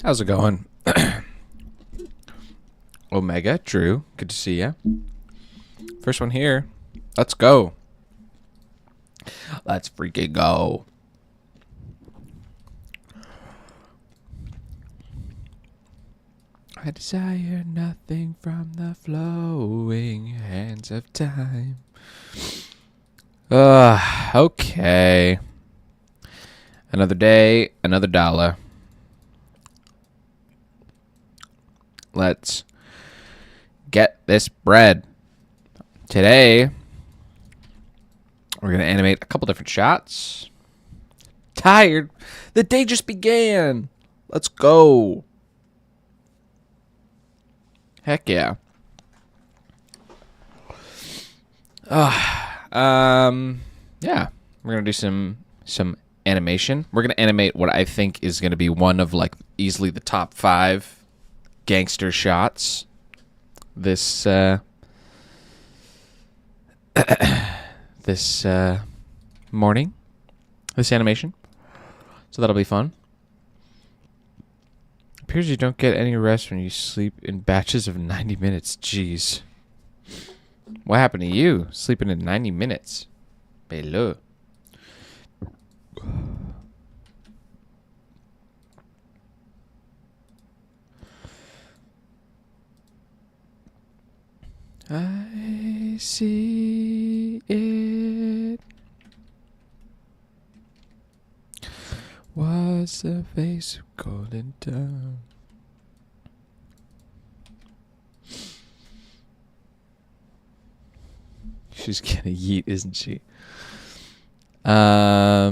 How's it going? Omega, Drew, good to see ya. First one here. Let's go. Let's freaking go. I desire nothing from the flowing hands of time. Okay. Another day, another dollar. Let's get this bread. Today, we're going to animate a couple different shots. Tired. The day just began. Let's go. Heck yeah. Yeah. We're going to do some animation. We're going to animate what I think is going to be one of like easily the top 5 gangster shots this this morning, this animation. So that'll be fun. Appears you don't get any rest when you sleep in batches of 90 minutes. Jeez. What happened to you? Sleeping in 90 minutes. Hello. I see it. Was the face of golden dawn. She's gonna yeet, isn't she? I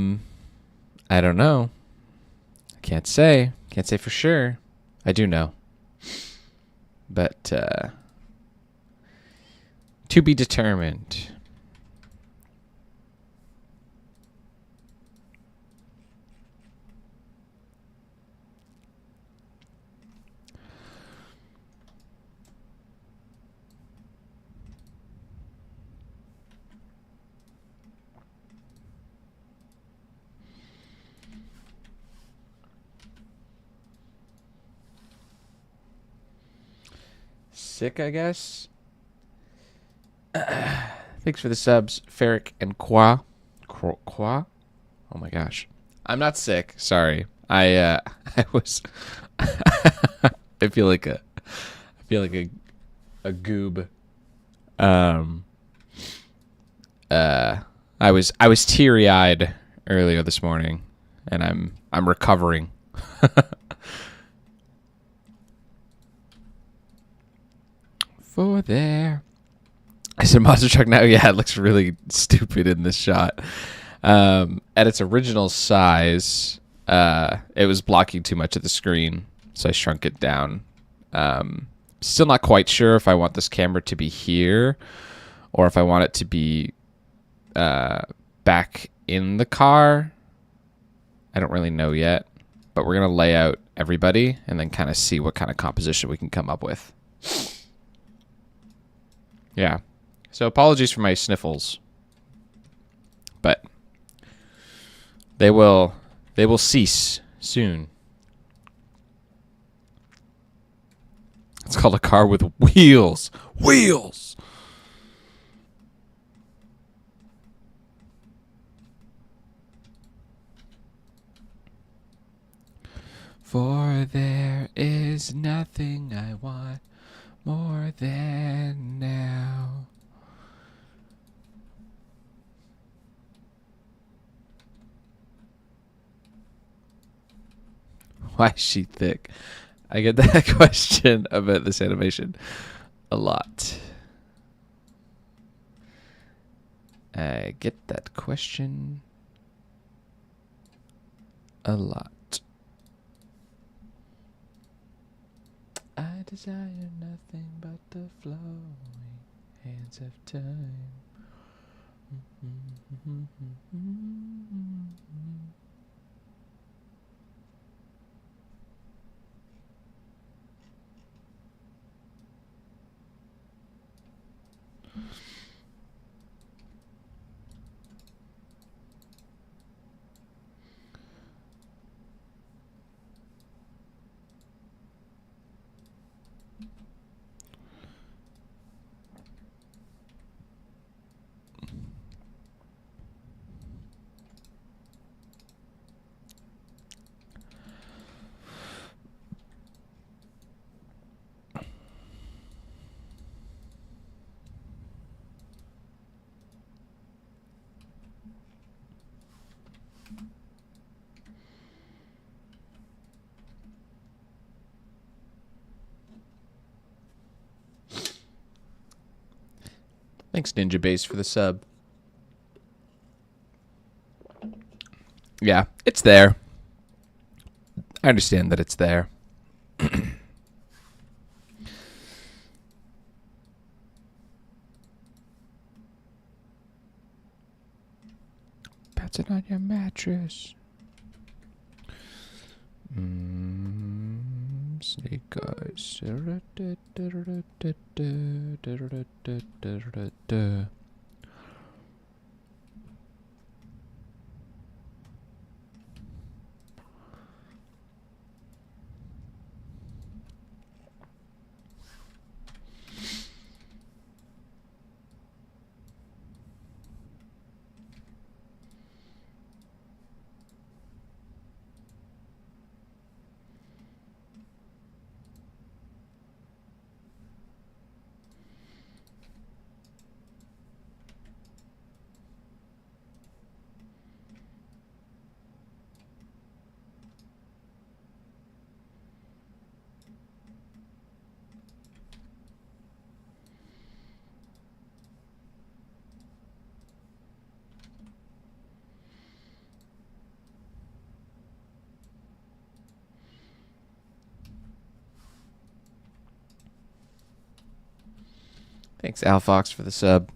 don't know. I can't say. Can't say for sure. I do know. But to be determined. Sick, I guess. Thanks for the subs, Ferric and Qua. Qua? Oh my gosh. I'm not sick. Sorry. I was. I feel like a goob. I was teary eyed earlier this morning, and I'm recovering. For there. I said monster truck now. Yeah, it looks really stupid in this shot. At its original size, it was blocking too much of the screen, so I shrunk it down. Still not quite sure if I want this camera to be here or if I want it to be back in the car. I don't really know yet, but we're going to lay out everybody and then kind of see what kind of composition we can come up with. Yeah. So apologies for my sniffles, but they will cease soon. It's called a car with wheels. Wheels. For there is nothing I want more than now. Why is she thick? I get that question about this animation a lot. I get that question a lot. I desire nothing but the flowing hands of time. Thanks, Ninja Base, for the sub. Yeah, it's there. I understand that it's there. Pouncing on your mattress. Snake eyes. Thanks, Al Fox, for the sub.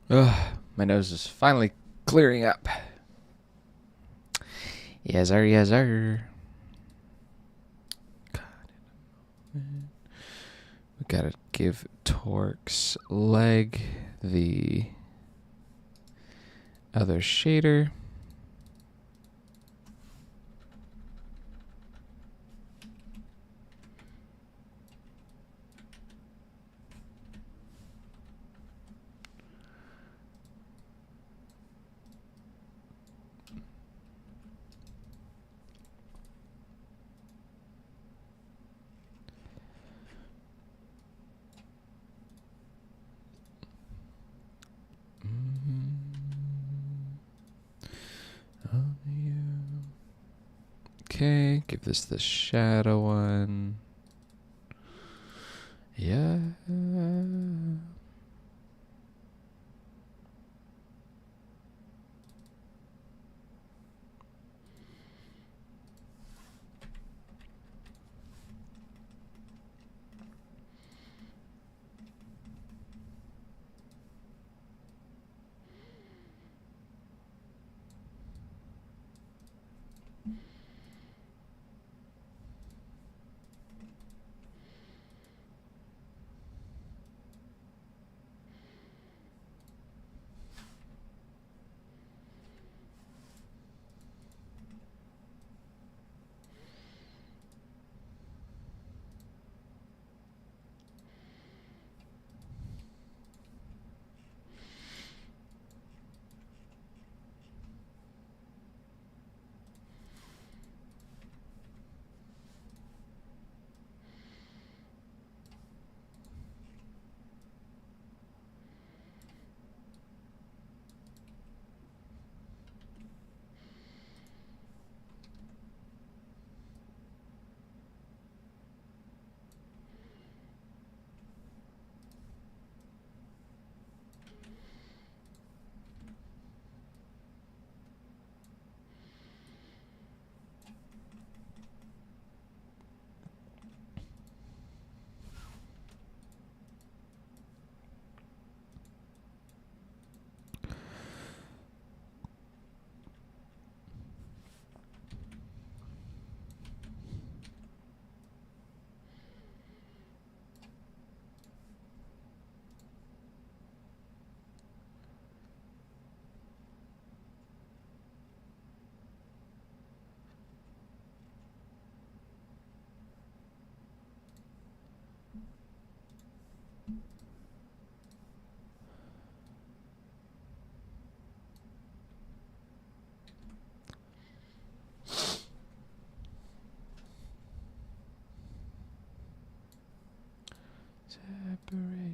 Ugh, my nose is finally clearing up. Yes, sir. Yes, sir. We gotta give Torque's leg the other shader. Okay, give this the shadow one. Yeah.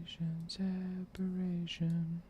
Separation, separation.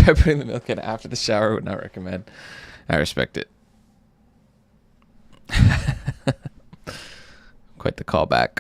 Try putting the milk in after the shower. Would not recommend. I respect it. Quite the callback.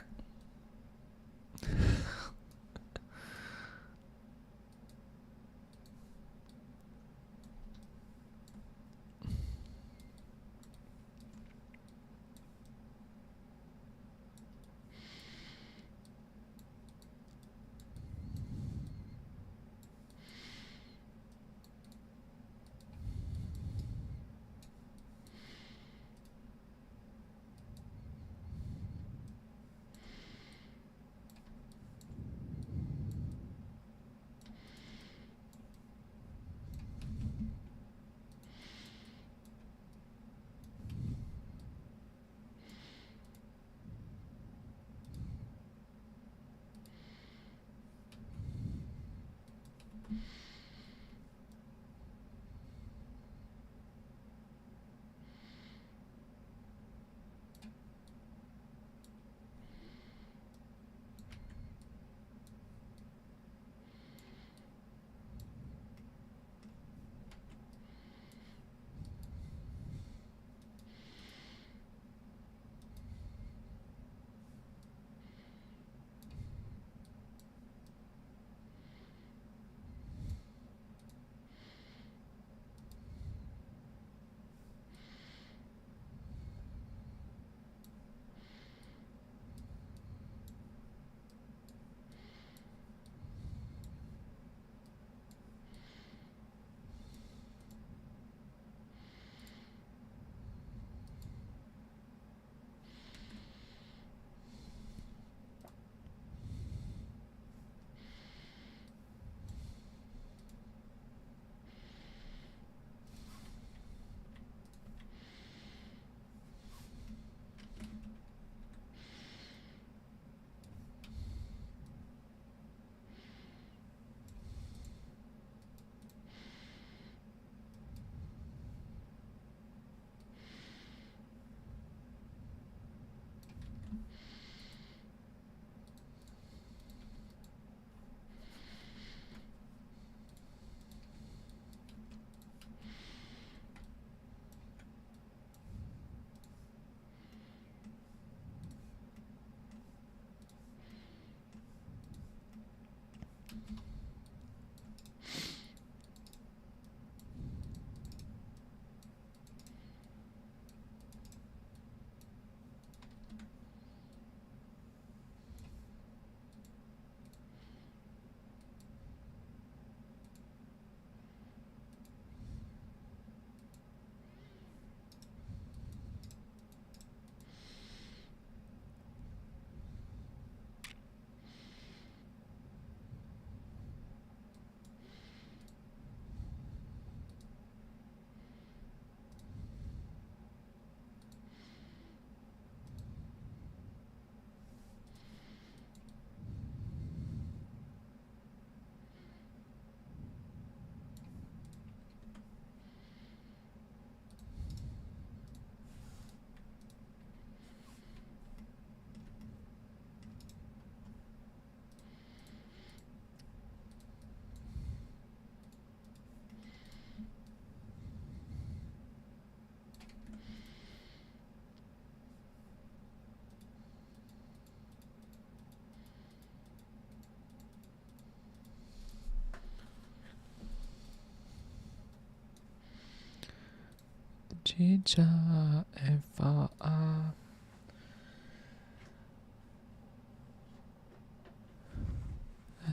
Chicha Eva.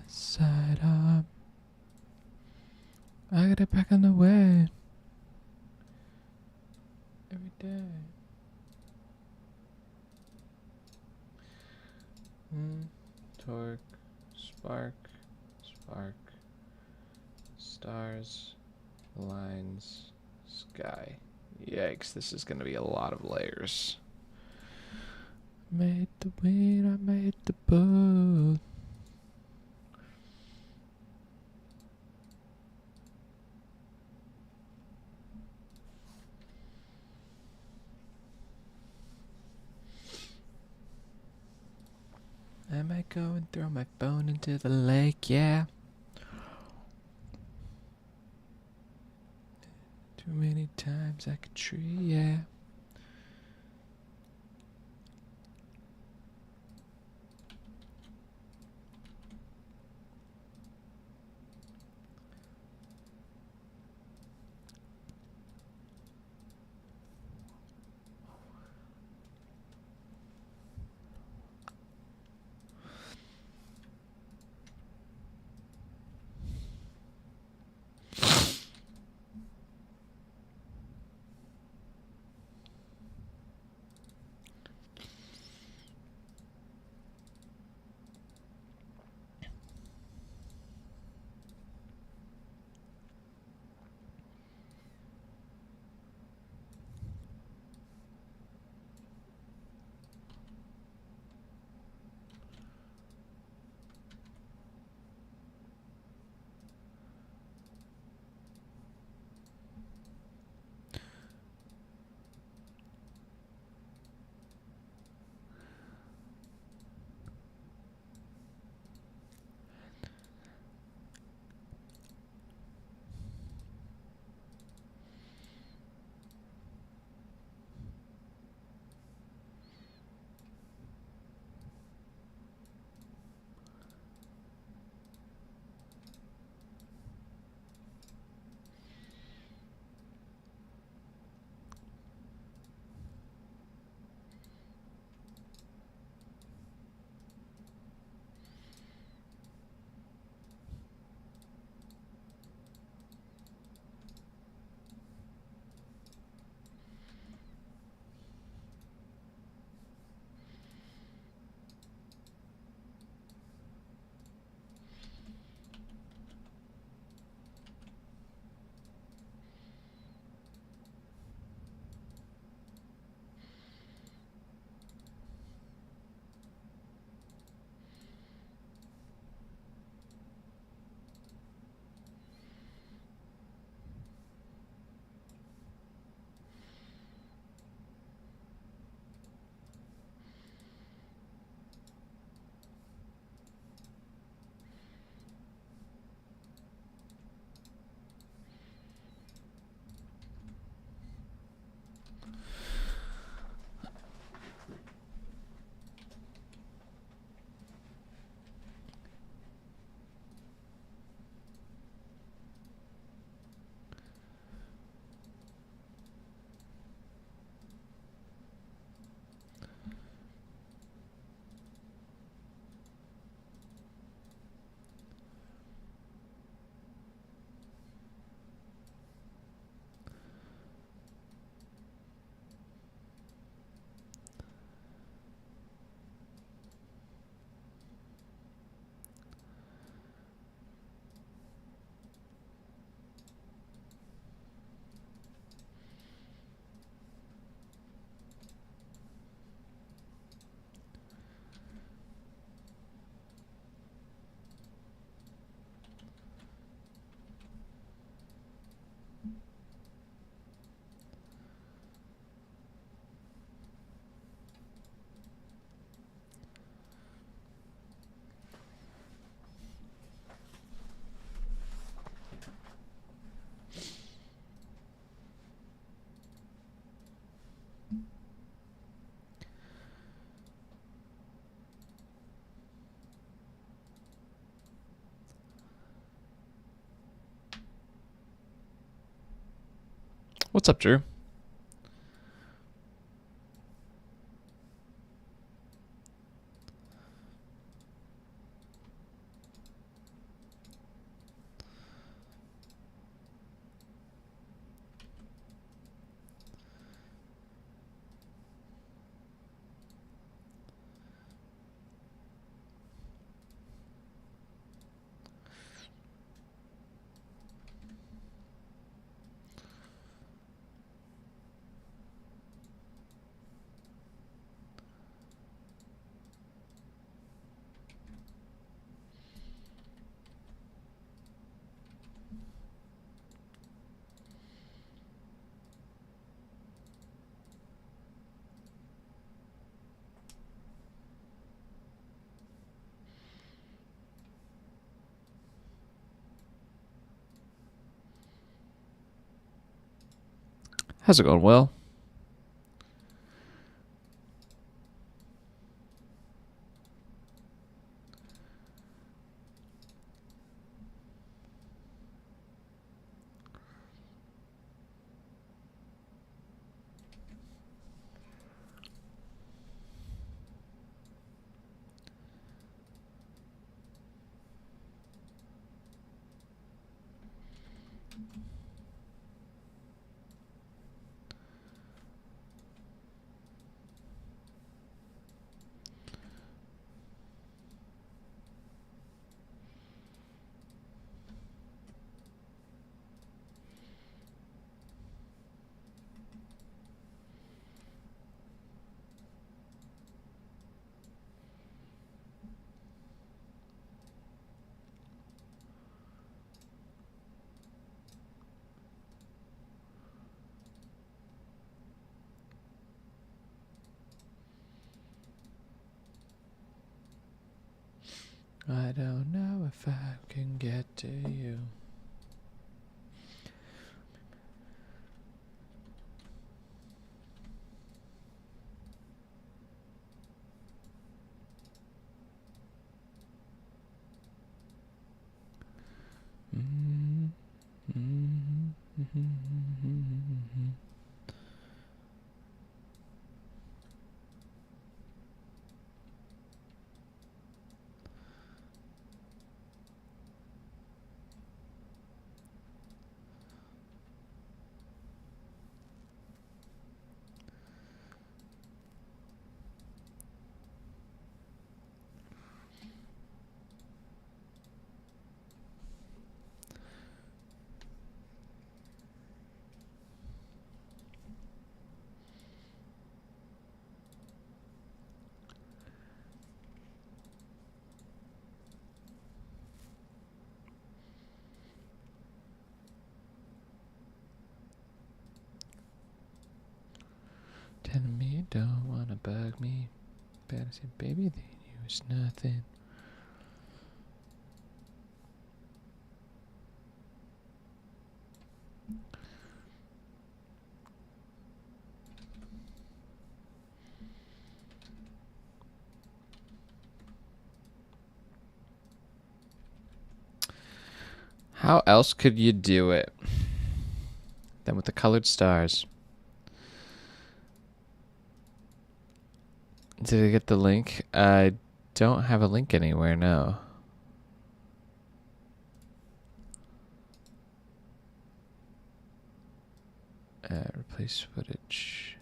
Side up. I got it back on the way. Every day. Torque. Spark. Spark. Stars. Lines. Sky. Yikes, this is going to be a lot of layers. Made the wind, I made the boat. I might go and throw my phone into the lake, yeah. Too many times like a tree, yeah. What's up, Drew? How's it going, Will? I don't know if I can get to you. Telling me you don't wanna bug me. But I said, baby, then you was nothing. How else could you do it than with the colored stars? Did I get the link? I don't have a link anywhere, no. Replace footage.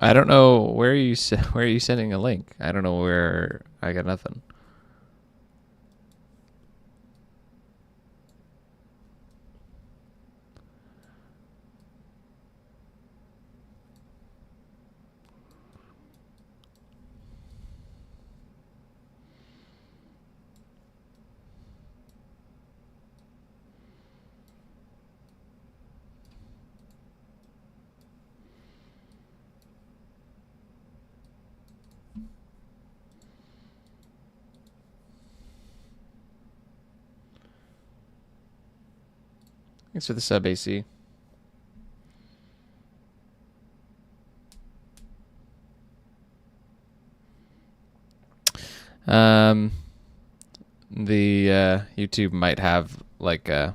I don't know where where are you sending a link? I don't know where. I got nothing. Thanks for the sub, AC. Um, the YouTube might have like a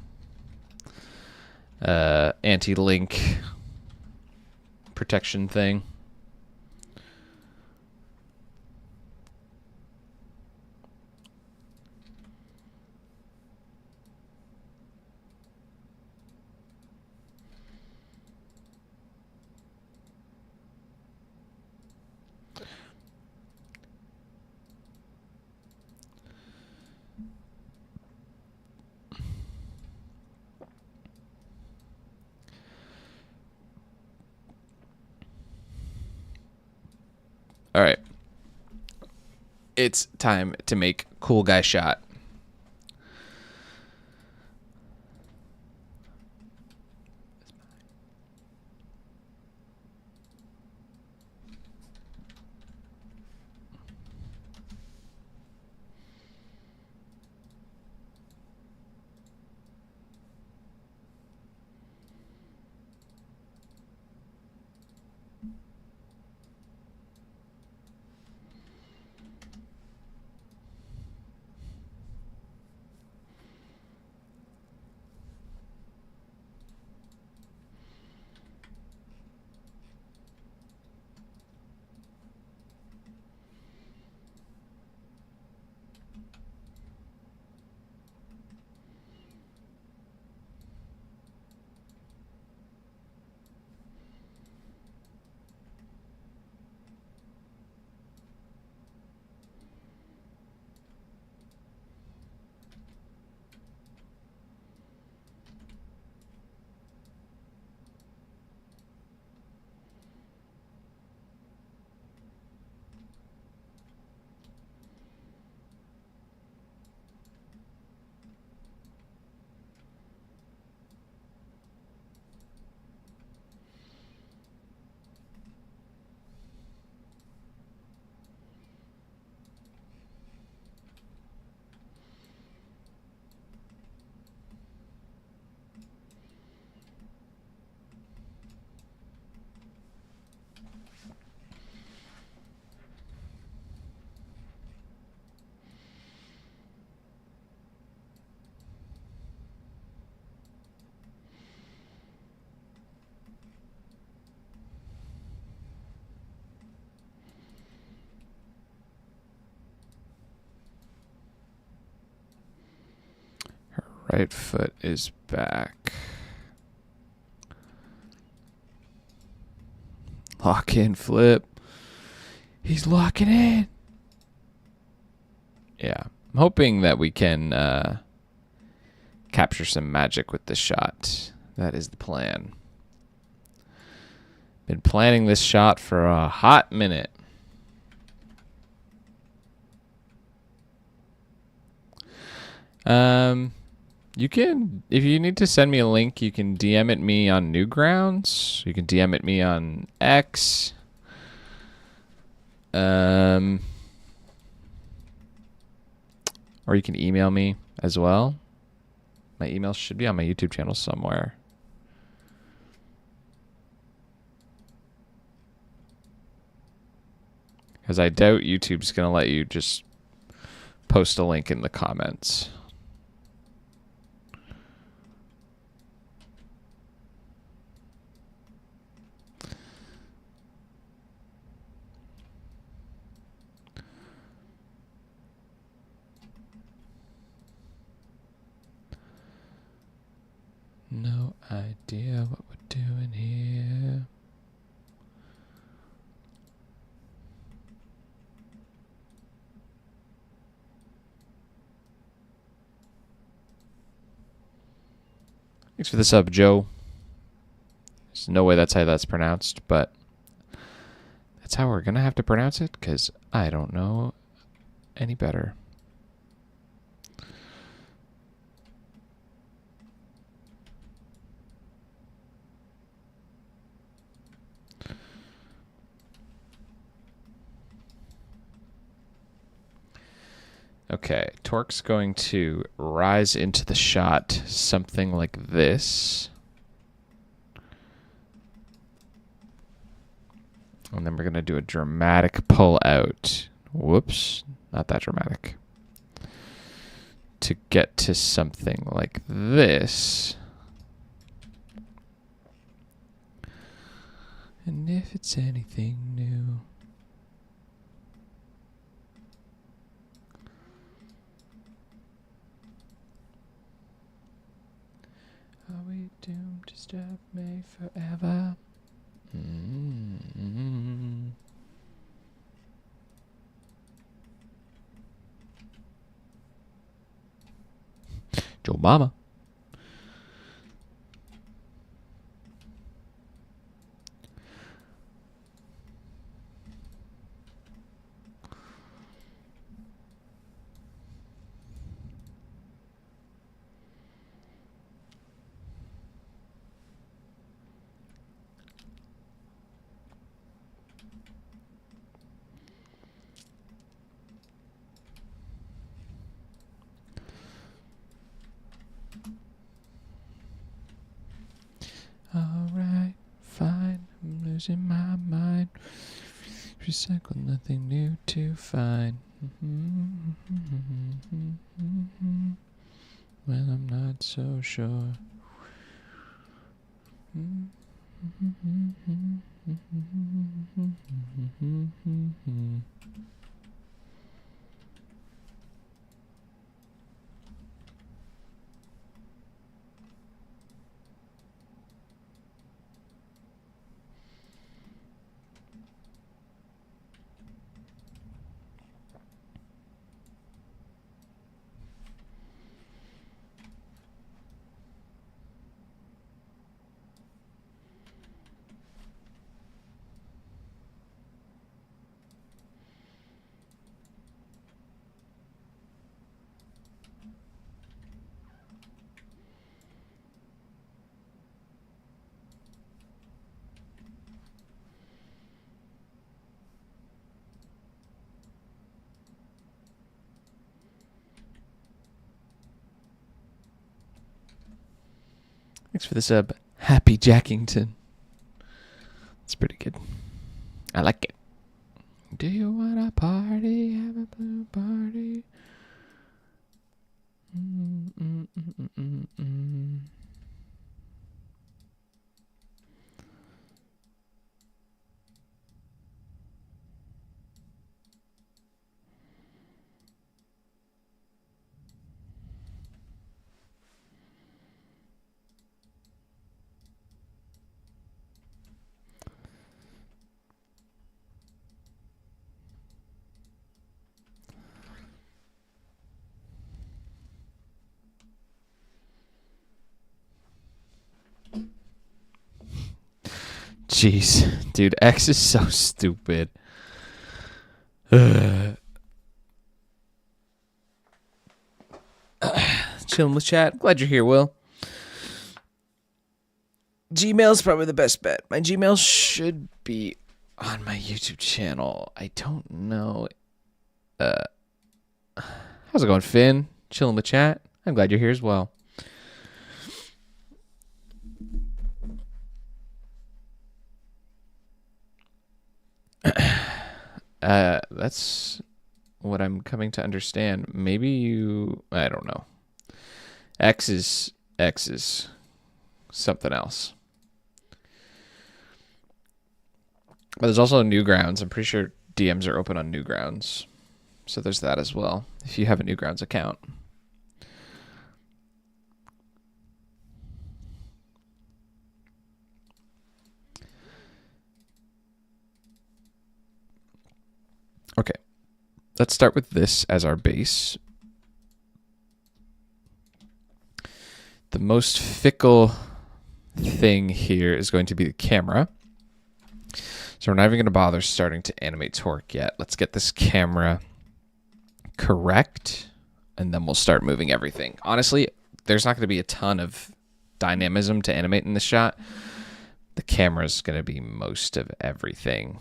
anti-link protection thing. All right. It's time to make cool guy shot. Right foot is back. Lock in, flip. He's locking in. Yeah. I'm hoping that we can capture some magic with this shot. That is the plan. Been planning this shot for a hot minute. You can, if you need to send me a link, you can DM it me on Newgrounds. You can DM it me on X. Or you can email me as well. My email should be on my YouTube channel somewhere. Because I doubt YouTube's going to let you just post a link in the comments. No idea what we're doing here. Thanks for the sub, Joe. There's no way that's how that's pronounced, but that's how we're going to have to pronounce it, because I don't know any better. Okay, torque's going to rise into the shot something like this. And then we're going to do a dramatic pull out. Whoops, not that dramatic. to get to something like this. And if it's anything new. Are we doomed to stop me forever? Mm-hmm. Joe Mama. Alright, fine, I'm losing my mind. Recycle, nothing new to find. Well, I'm not so sure. Thanks for the sub, Happy Jackington. It's pretty good. I like it. Do you want a party? Have a blue party? Jeez, dude, X is so stupid. Chilling with chat. Glad you're here, Will. Gmail's probably the best bet. My Gmail should be on my YouTube channel. I don't know. How's it going, Finn? Chilling with chat. I'm glad you're here as well. That's what I'm coming to understand. Maybe you, I don't know. X is something else. But there's also Newgrounds. I'm pretty sure DMs are open on Newgrounds. So there's that as well, if you have a Newgrounds account. Okay, let's start with this as our base. The most fickle thing here is going to be the camera. So we're not even going to bother starting to animate torque yet. Let's get this camera correct, and then we'll start moving everything. Honestly, there's not going to be a ton of dynamism to animate in this shot. The camera's going to be most of everything.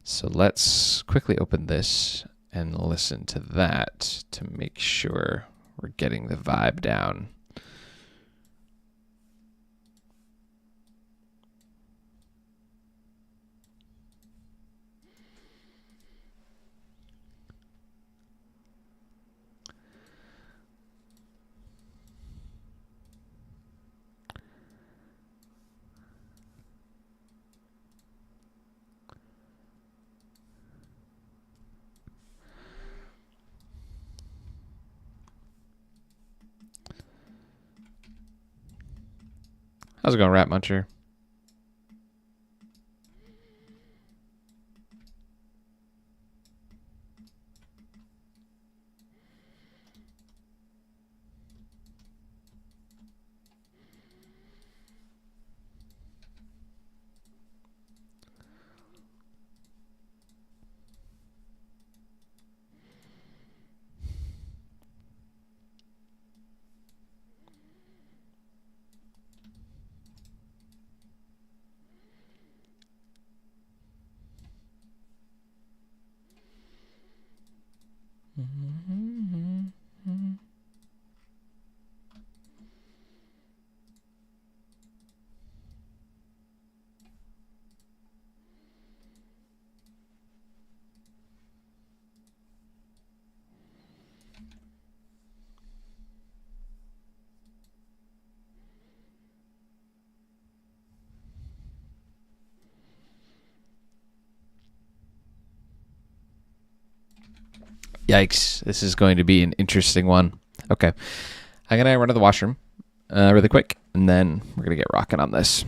So let's quickly open this and listen to that to make sure we're getting the vibe down. How's it going, Rat Muncher? Yikes. This is going to be an interesting one. Okay. I'm going to run to the washroom really quick, and then we're going to get rocking on this.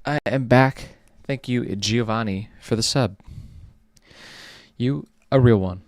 I am back. Thank you, Giovanni, for the sub. You a real one.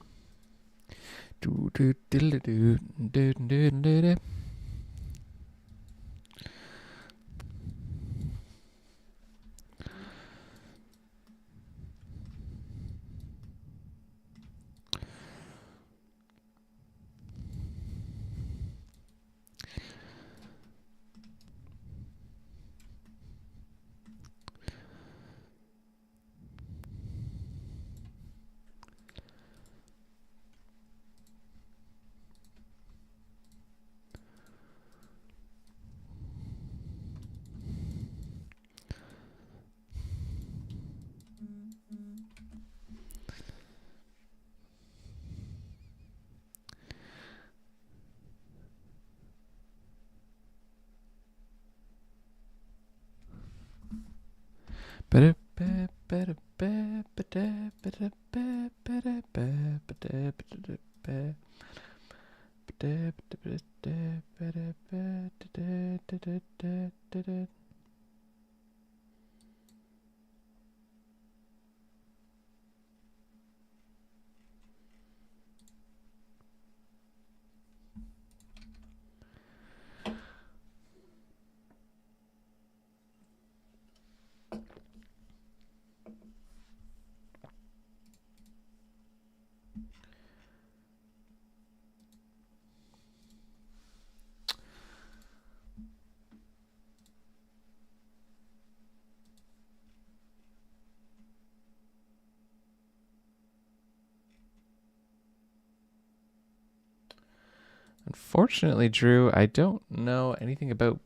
Unfortunately, Drew, I don't know anything about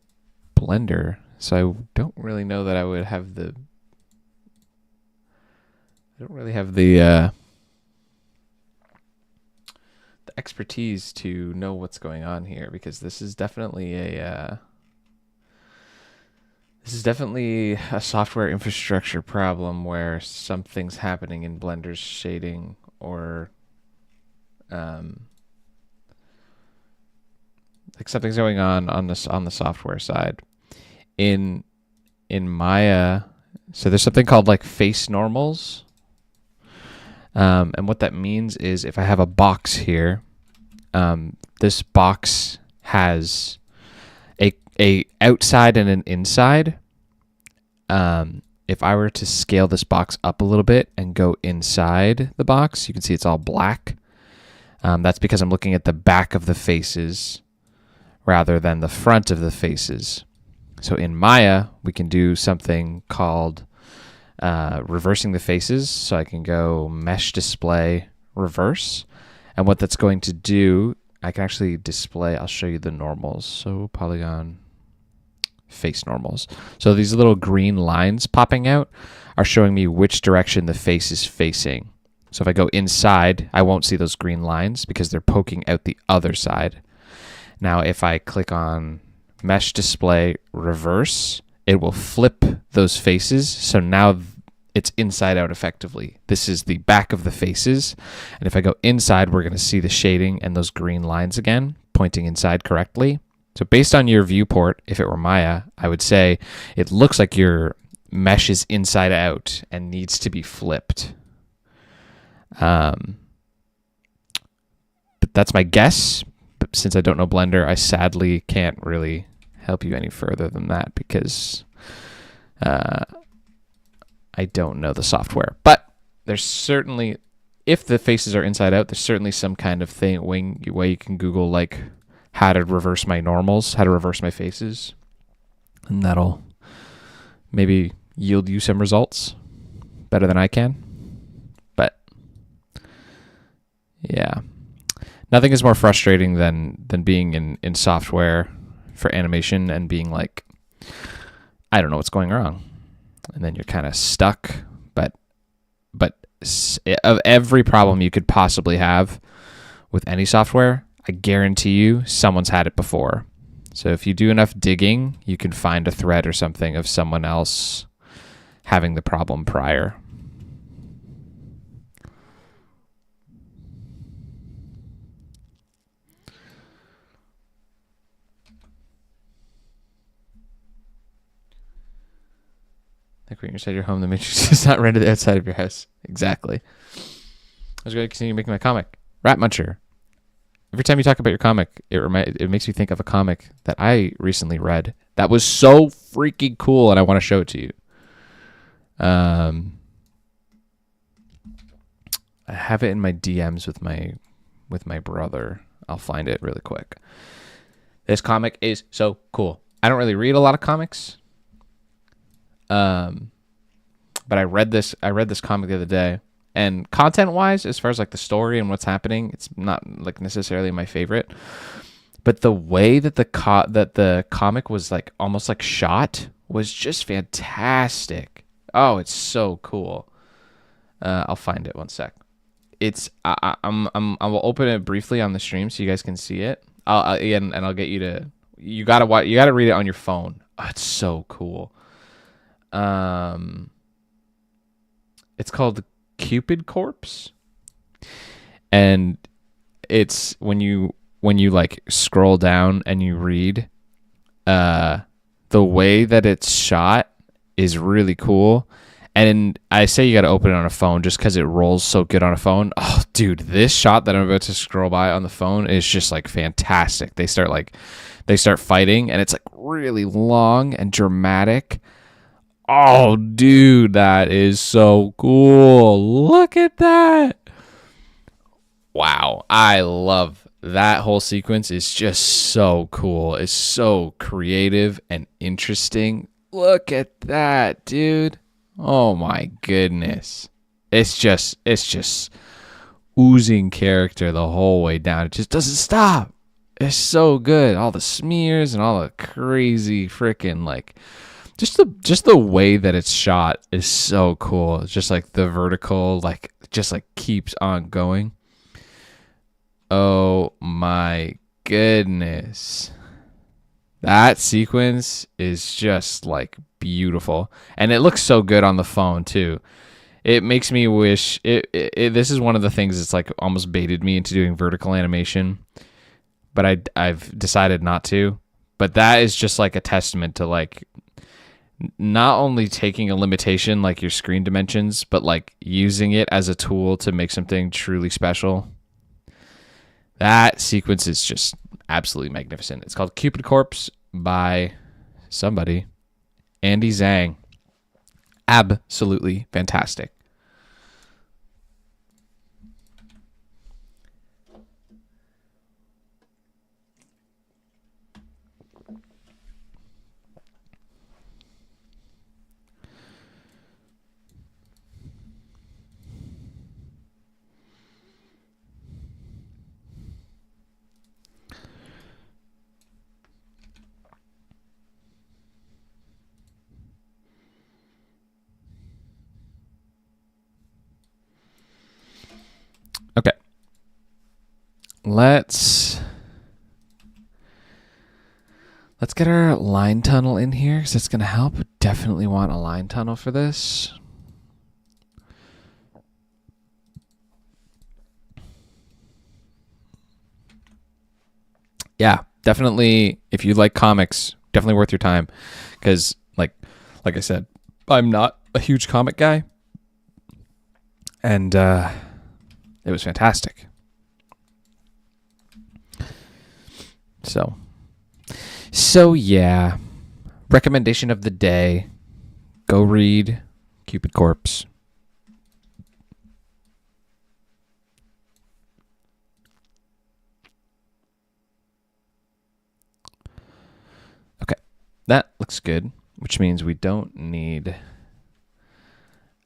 Blender, so I don't really know that I would have the. I don't really have the expertise to know what's going on here, because this is definitely a software infrastructure problem where something's happening in Blender's shading, or like something's going on the software side, in Maya, so there's something called like face normals. And what that means is if I have a box here, this box has a outside and an inside. If I were to scale this box up a little bit and go inside the box, you can see it's all black. That's because I'm looking at the back of the faces rather than the front of the faces. So in Maya, we can do something called reversing the faces. So I can go mesh display reverse. And what that's going to do, I can actually display, I'll show you the normals. So polygon face normals. So these little green lines popping out are showing me which direction the face is facing. So if I go inside, I won't see those green lines because they're poking out the other side. Now, if I click on mesh display reverse, it will flip those faces. So now it's inside out effectively. This is the back of the faces. And if I go inside, we're going to see the shading and those green lines again, pointing inside correctly. So based on your viewport, if it were Maya, I would say it looks like your mesh is inside out and needs to be flipped. But that's my guess. But since I don't know Blender, I sadly can't really help you any further than that because I don't know the software. But there's certainly, if the faces are inside out, there's certainly some kind of way you can Google like how to reverse my normals, how to reverse my faces, and that'll maybe yield you some results better than I can. But yeah, nothing is more frustrating than being in software for animation and being like, I don't know what's going wrong, and then you're kind of stuck. But of every problem you could possibly have with any software, I guarantee you someone's had it before. So if you do enough digging, you can find a thread or something of someone else having the problem prior. Like when you're inside your home, the matrix is not rendered outside of your house. Exactly. I was going to continue making my comic. Rat Muncher. Every time you talk about your comic, it makes me think of a comic that I recently read that was so freaking cool, and I want to show it to you. I have it in my DMs with my brother. I'll find it really quick. This comic is so cool. I don't really read a lot of comics, but I read this comic the other day. And content-wise, as far as like the story and what's happening, it's not like necessarily my favorite. But the way that the comic was like almost like shot was just fantastic. Oh, it's so cool. I'll find it one sec. It's I will open it briefly on the stream so you guys can see it. I'll get you to you gotta read it on your phone. Oh, it's so cool. It's called Cupid Corpse, and it's when you like scroll down and you read, the way that it's shot is really cool. And I say you got to open it on a phone just because it rolls so good on a phone. Oh, dude, this shot that I'm about to scroll by on the phone is just like fantastic. They start fighting, and it's like really long and dramatic. Oh, dude, that is so cool. Look at that. Wow. I love that whole sequence. Is just so cool. It's so creative and interesting. Look at that, dude. Oh my goodness. It's just oozing character the whole way down. It just doesn't stop. It's so good. All the smears and all the crazy freaking like just the way that it's shot is so cool. It's just like the vertical, like just like keeps on going. Oh my goodness. That sequence is just like beautiful. And it looks so good on the phone too. It makes me wish this is one of the things that's like almost baited me into doing vertical animation, but I've decided not to. But that is just like a testament to like not only taking a limitation like your screen dimensions, but like using it as a tool to make something truly special. That sequence is just absolutely magnificent. It's called Cupid Corpse by somebody, Andy Zhang. Absolutely fantastic. Okay. Let's get our line tunnel in here because it's going to help. Definitely want a line tunnel for this. Yeah, definitely. If you like comics, definitely worth your time because, like I said, I'm not a huge comic guy, and it was fantastic. So yeah, recommendation of the day: go read Cupid Corpse. Okay, that looks good, which means we don't need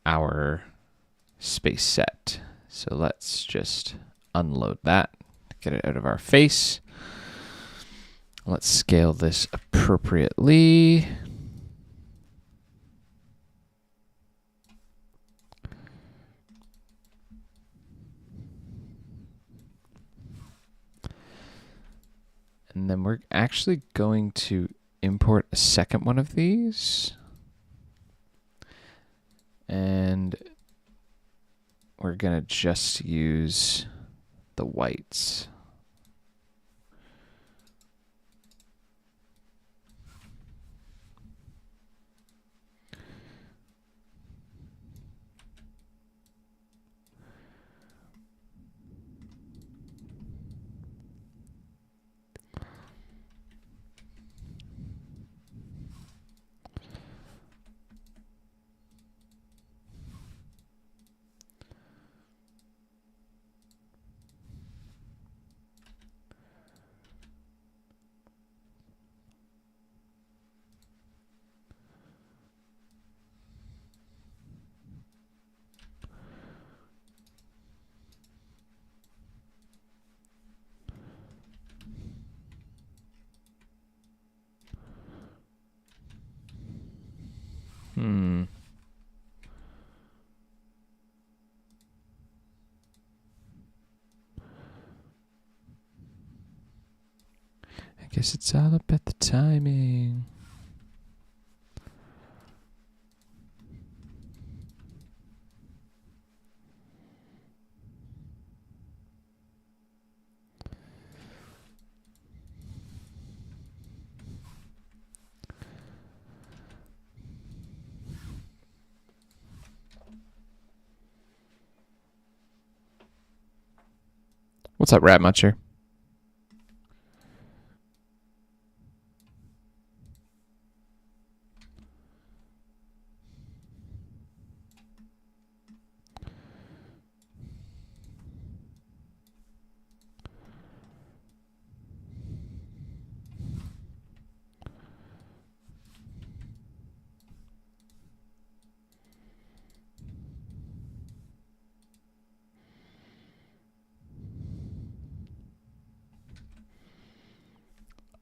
our space set. So let's just unload that, get it out of our face. Let's scale this appropriately. And then we're actually going to import a second one of these. And we're going to just use the whites. I guess it's all about the timing. What's up, Rat Muncher?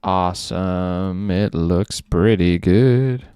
Awesome. It looks pretty good.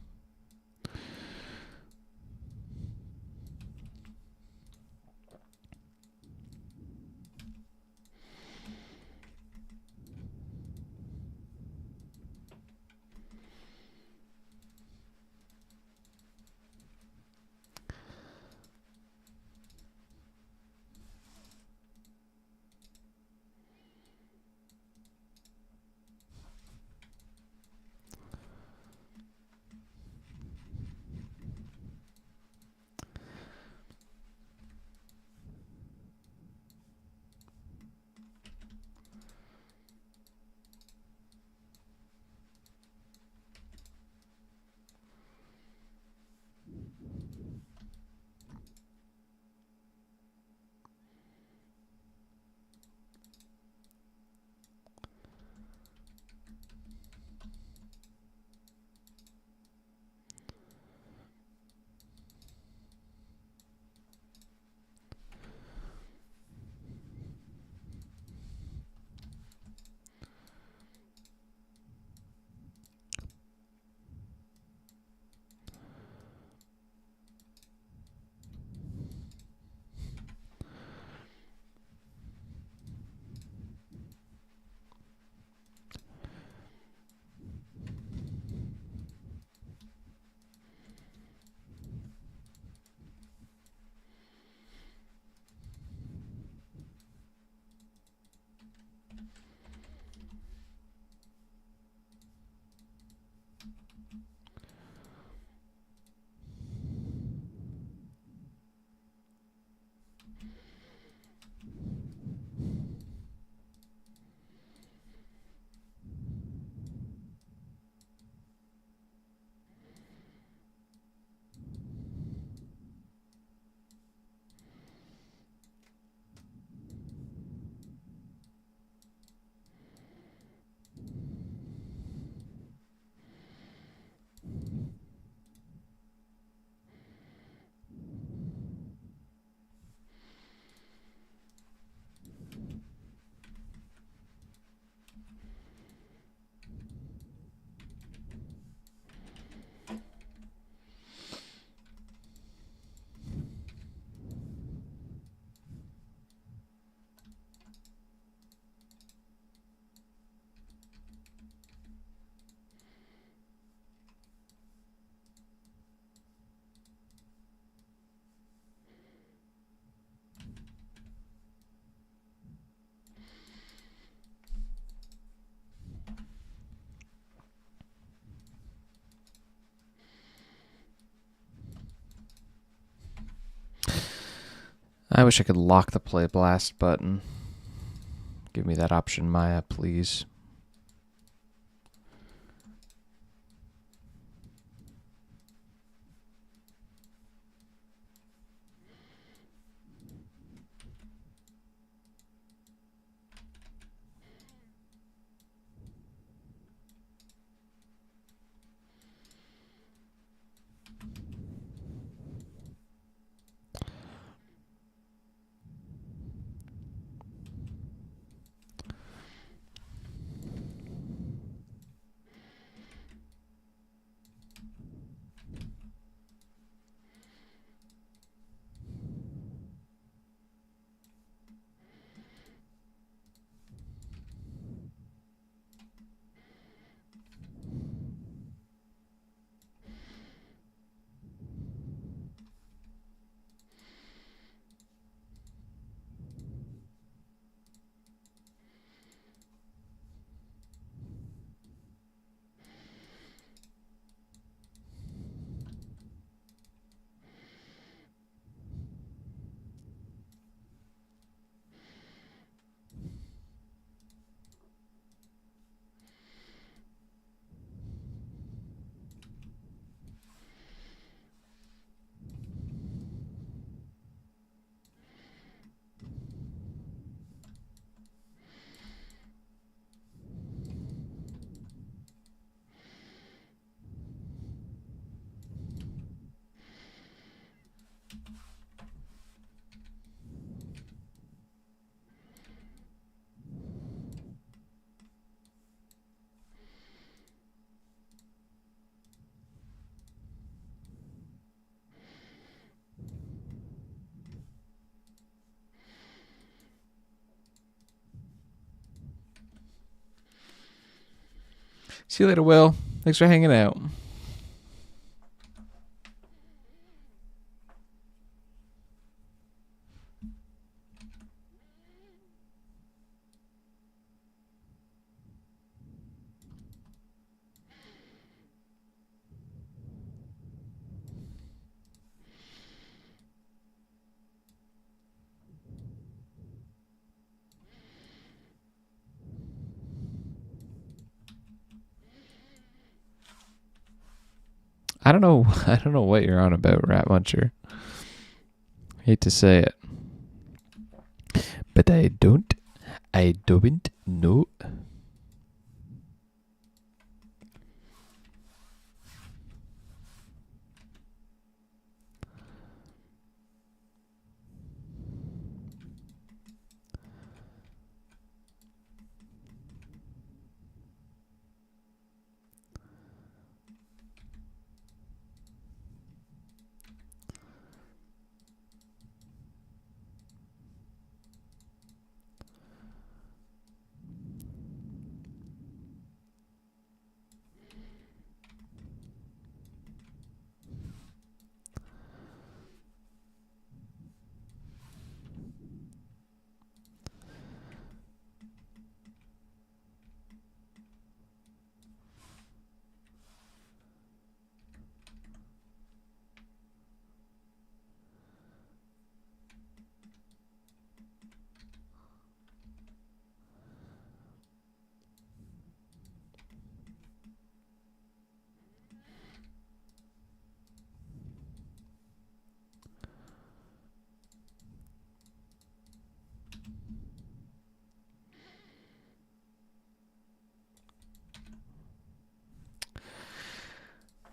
I wish I could lock the play blast button. Give me that option, Maya, please. See you later, Will. Thanks for hanging out. I don't know. I don't know what you're on about, Rat Muncher. Hate to say it, but I don't know.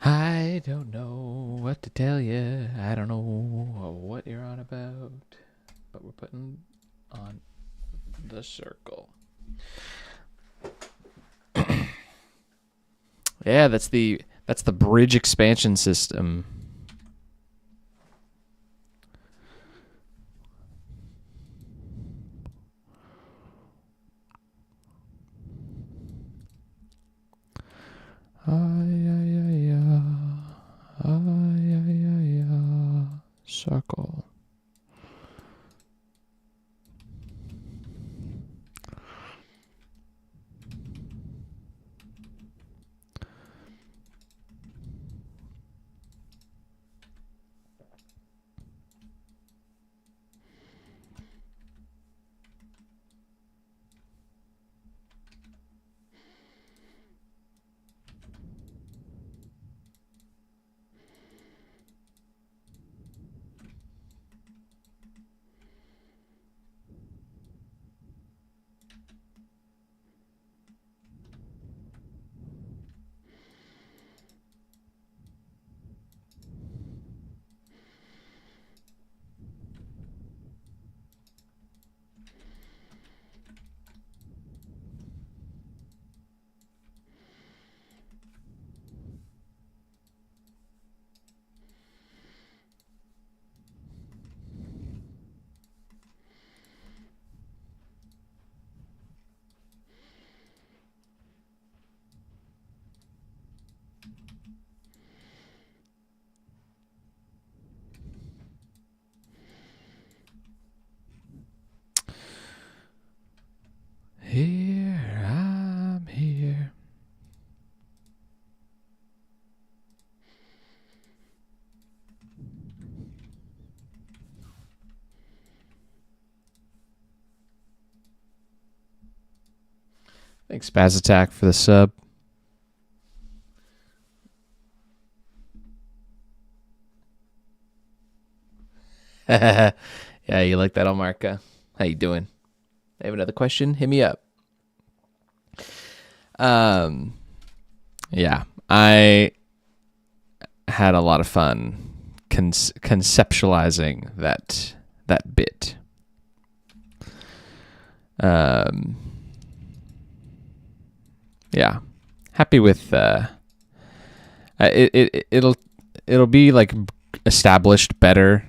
I don't know what to tell you. I don't know what you're on about. But we're putting on the circle. Yeah, that's the bridge expansion system. Circle. Thanks, Spaz Attack, for the sub. Yeah, you like that, Almarca? How you doing? I have another question. Hit me up. Yeah, I had a lot of fun conceptualizing that bit. Yeah, happy with it'll be like established better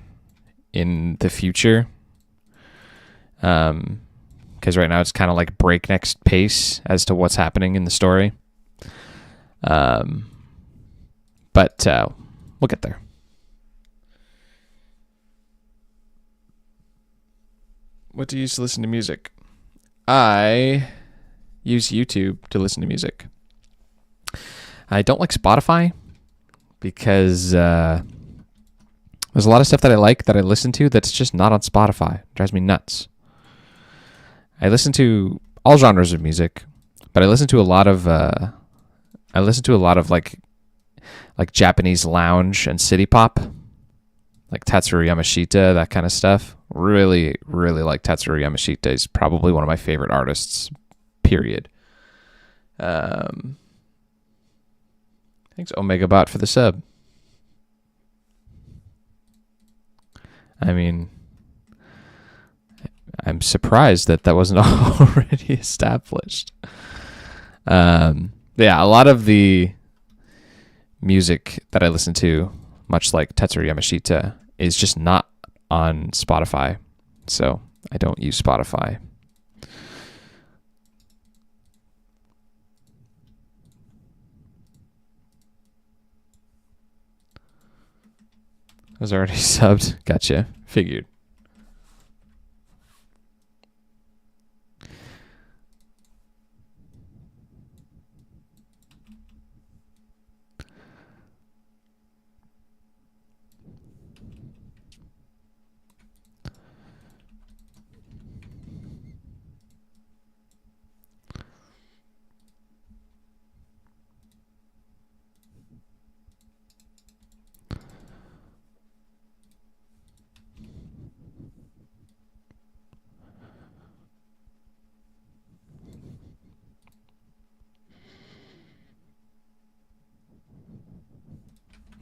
in the future. Because right now it's kind of like breakneck pace as to what's happening in the story. But we'll get there. What do you use to listen to music? I use YouTube to listen to music. I don't like Spotify because there's a lot of stuff that I like that I listen to that's just not on Spotify. It drives me nuts. I listen to all genres of music, but I listen to a lot of like Japanese lounge and city pop, like Tatsuro Yamashita, that kind of stuff. Really, really like Tatsuro Yamashita. He's probably one of my favorite artists, period. Thanks, OmegaBot, for the sub. I mean, I'm surprised that wasn't already established. Yeah, a lot of the music that I listen to, much like Tatsuro Yamashita, is just not on Spotify. So I don't use Spotify. I was already subbed. Gotcha. Figured.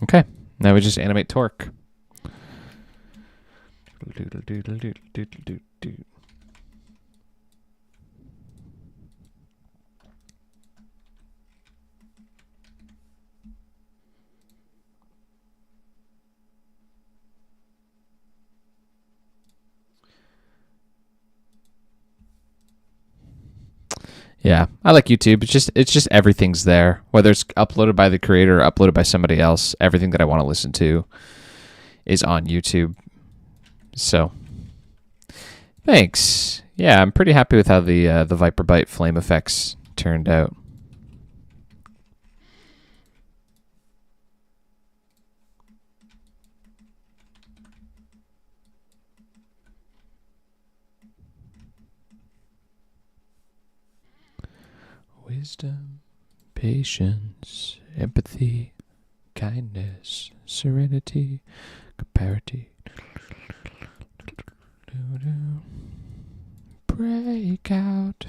Okay, now we just animate Torque. Yeah, I like YouTube. It's just everything's there. Whether it's uploaded by the creator or uploaded by somebody else, everything that I want to listen to is on YouTube. So, thanks. Yeah, I'm pretty happy with how the Viper Bite flame effects turned out. Wisdom, patience, empathy, kindness, serenity, comparity. Break out.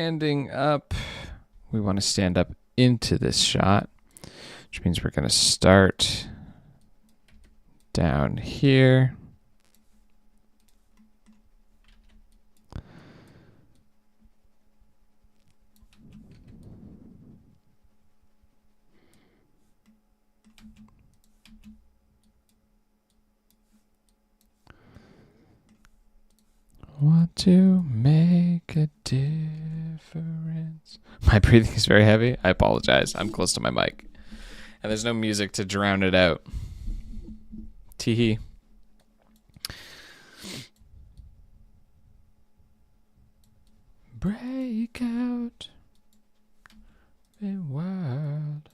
standing up. We want to stand up into this shot, which means we're going to start down here. Want to make a difference. My breathing is very heavy. I apologize. I'm close to my mic. And there's no music to drown it out. Teehee. Break out in world.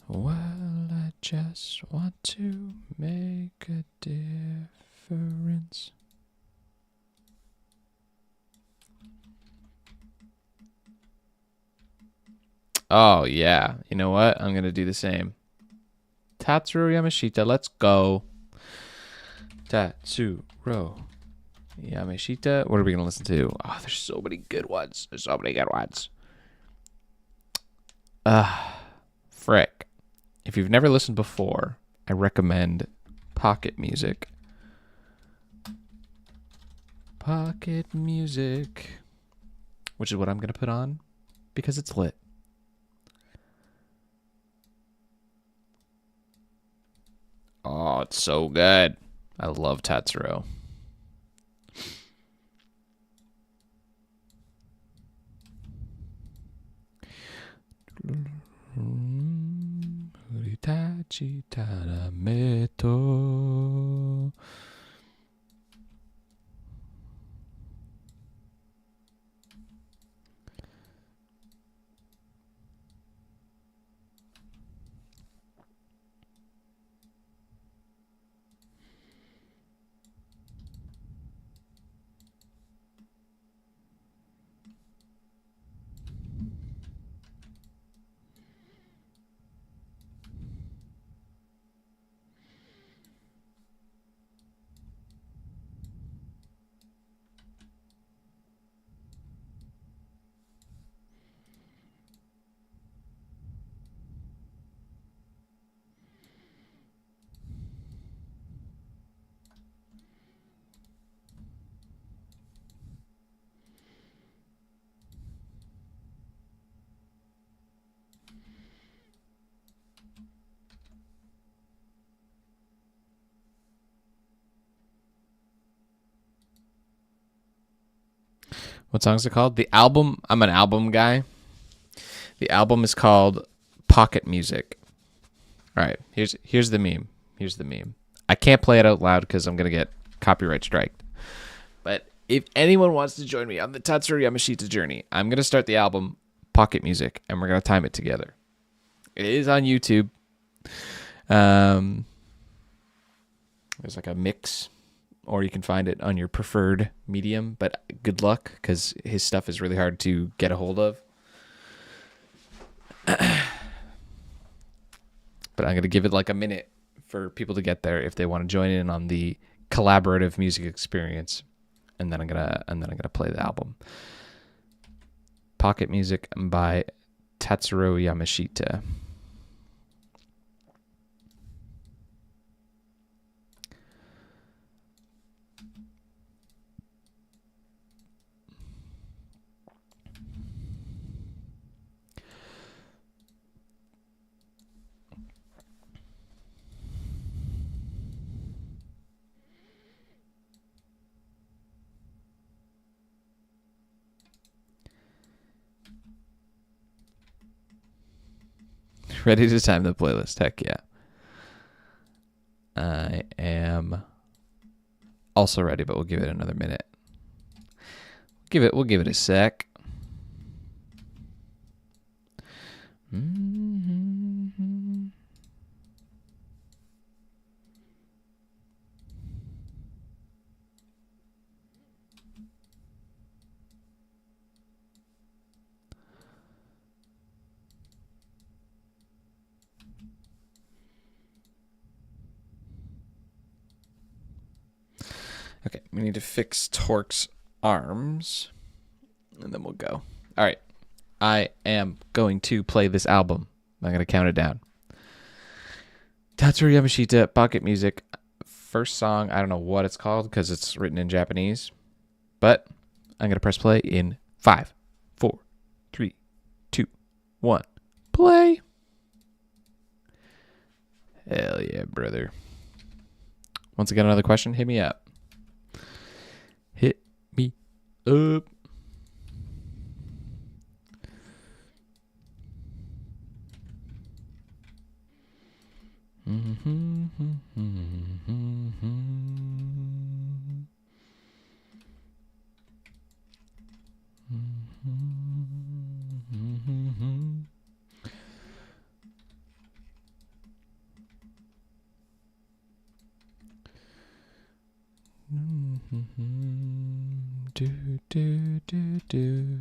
Well, I just want to make a difference. Oh, yeah. You know what? I'm going to do the same. Tatsuro Yamashita, let's go. Tatsuro Yamashita. What are we going to listen to? Oh, there's so many good ones. There's so many good ones. Frick. If you've never listened before, I recommend Pocket Music. Pocket Music. Which is what I'm going to put on because it's lit. Oh, it's so good. I love Tatsuro. Uritachi Tarameto. What song is it called? The album. I'm an album guy. The album is called Pocket Music. All right, here's the meme. Here's the meme. I can't play it out loud because I'm gonna get copyright striked. But if anyone wants to join me on the Tatsuro Yamashita journey, I'm gonna start the album Pocket Music, and we're gonna time it together. It is on YouTube. There's like a mix, or you can find it on your preferred medium. But good luck, because his stuff is really hard to get a hold of. But I'm gonna give it like a minute for people to get there if they want to join in on the collaborative music experience, and then I'm gonna play the album. Pocket Music by Tatsuro Yamashita. Ready to time the playlist? Heck yeah. I am also ready, but we'll give it another minute. We'll give it a sec. Mm-hmm. Okay, we need to fix Torque's arms, and then we'll go. All right, I am going to play this album. I'm going to count it down. Tatsuro Yamashita, Pocket Music. First song, I don't know what it's called because it's written in Japanese, but I'm going to press play in 5, 4, 3, 2, 1. Play. Hell yeah, brother. Once again, another question. Hit me up. Hit me up. Do, do, do, do.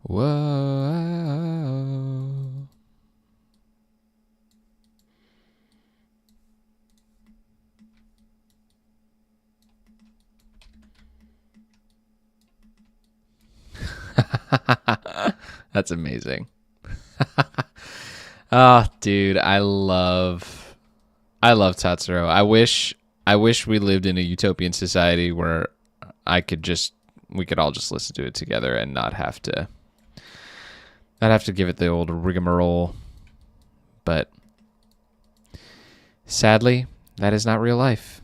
Whoa. That's amazing. Oh, dude, I love Tatsuro. I wish we lived in a utopian society where we could all just listen to it together and not have to give it the old rigmarole. But sadly, that is not real life.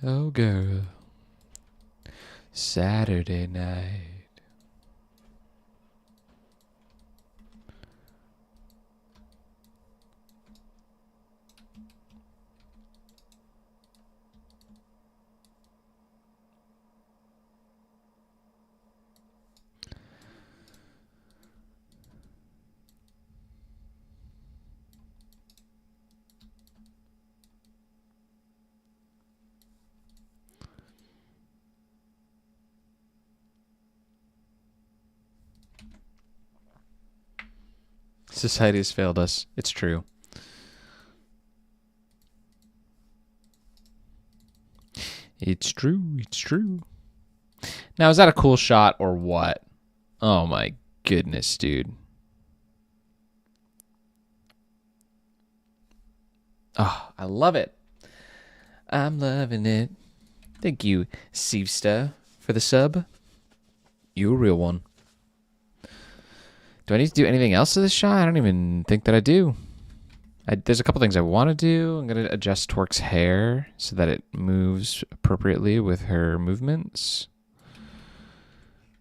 Oh, girl. Saturday night. Society has failed us. It's true. It's true. It's true. Now, is that a cool shot or what? Oh my goodness, dude. Oh, I love it. I'm loving it. Thank you, Sivsta, for the sub. You a real one. Do I need to do anything else to this shot? I don't even think that I do. There's a couple things I want to do. I'm going to adjust Torque's hair so that it moves appropriately with her movements.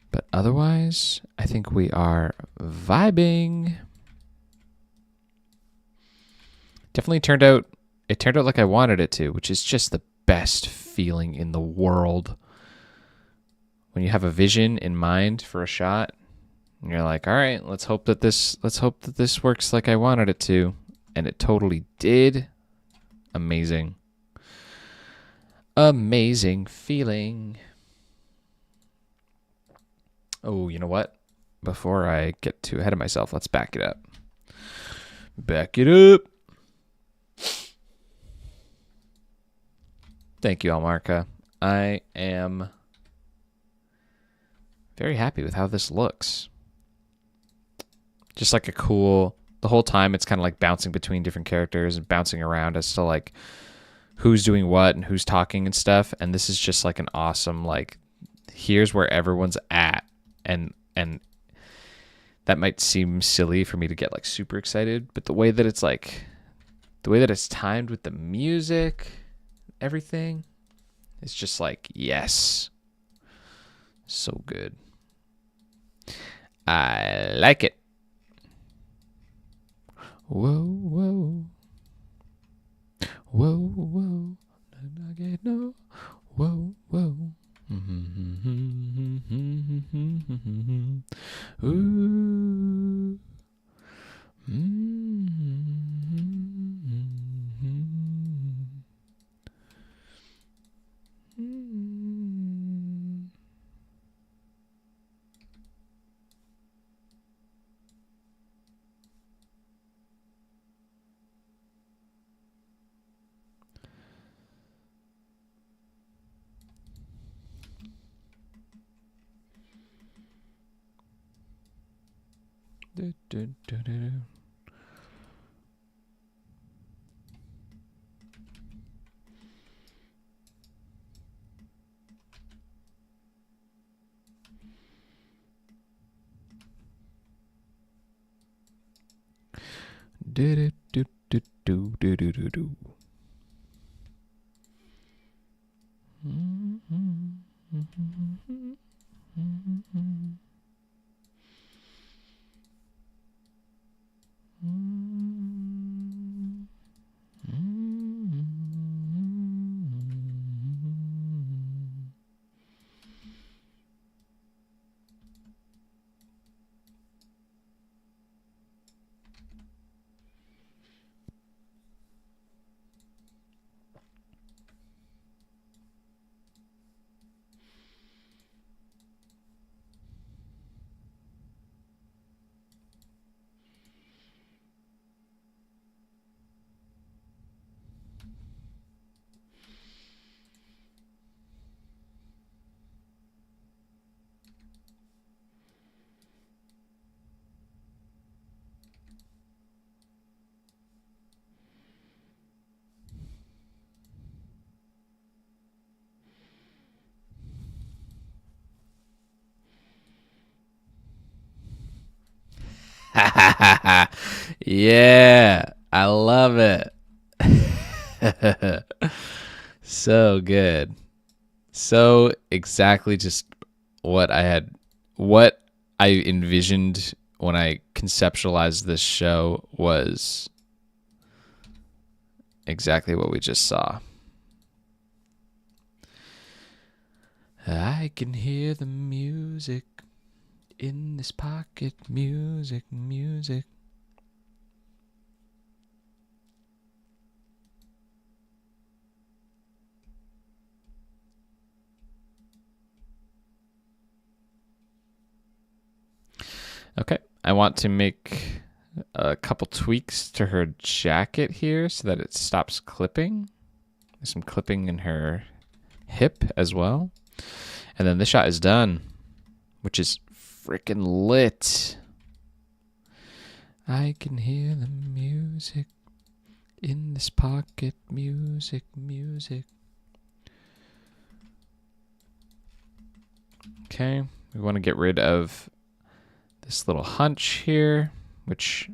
But otherwise, I think we are vibing. Definitely turned out like I wanted it to, which is just the best feeling in the world. When you have a vision in mind for a shot, and you're like, all right, let's hope that this works like I wanted it to. And it totally did. Amazing. Amazing feeling. Oh, you know what? Before I get too ahead of myself, let's back it up. Back it up. Thank you, Almarca. I am very happy with how this looks. Just like a cool... The whole time it's kind of like bouncing between different characters and bouncing around as to like who's doing what and who's talking and stuff. And this is just like an awesome, like, here's where everyone's at. And that might seem silly for me to get like super excited, but the way that it's timed with the music, everything, it's just like, yes. So good. I like it. Whoa, whoa. Whoa, whoa. No. Whoa, whoa. Ooh. Yeah, I love it. So good. So exactly just what what I envisioned when I conceptualized this show was exactly what we just saw. I can hear the music in this pocket, music. Okay, I want to make a couple tweaks to her jacket here so that it stops clipping. There's some clipping in her hip as well. And then this shot is done, which is freaking lit. I can hear the music in this pocket, music. Okay, we want to get rid of this little hunch here, which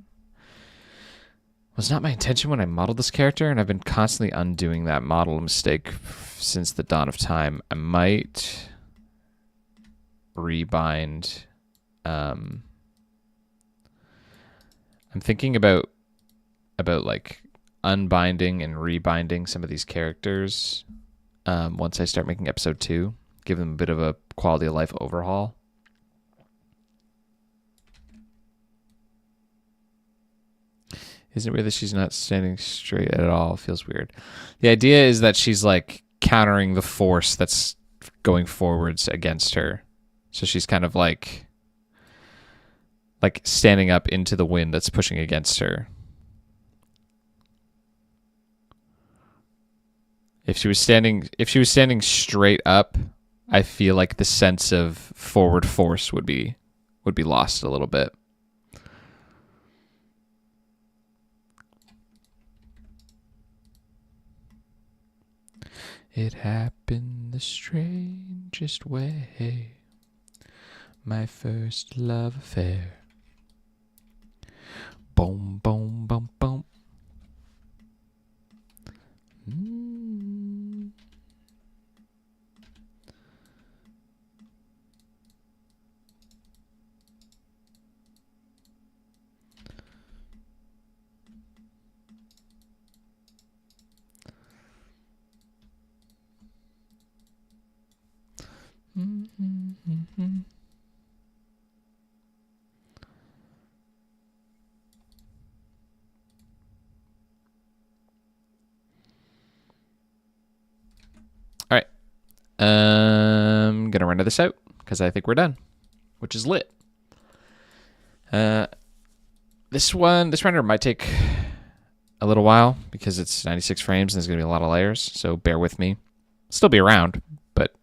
was not my intention when I modeled this character, and I've been constantly undoing that model mistake since the dawn of time. I might rebind. I'm thinking about like unbinding and rebinding some of these characters once I start making episode 2, give them a bit of a quality of life overhaul. Isn't it weird that she's not standing straight at all? Feels weird. The idea is that she's like countering the force that's going forwards against her. So she's kind of like standing up into the wind that's pushing against her. If she was standing straight up, I feel like the sense of forward force would be lost a little bit. It happened the strangest way. My first love affair. Boom, boom, boom, boom. Mm. Mm-hmm. All right. Gonna render this out because I think we're done, which is lit. This render might take a little while because it's 96 frames and there's gonna be a lot of layers, so bear with me. Still be around, but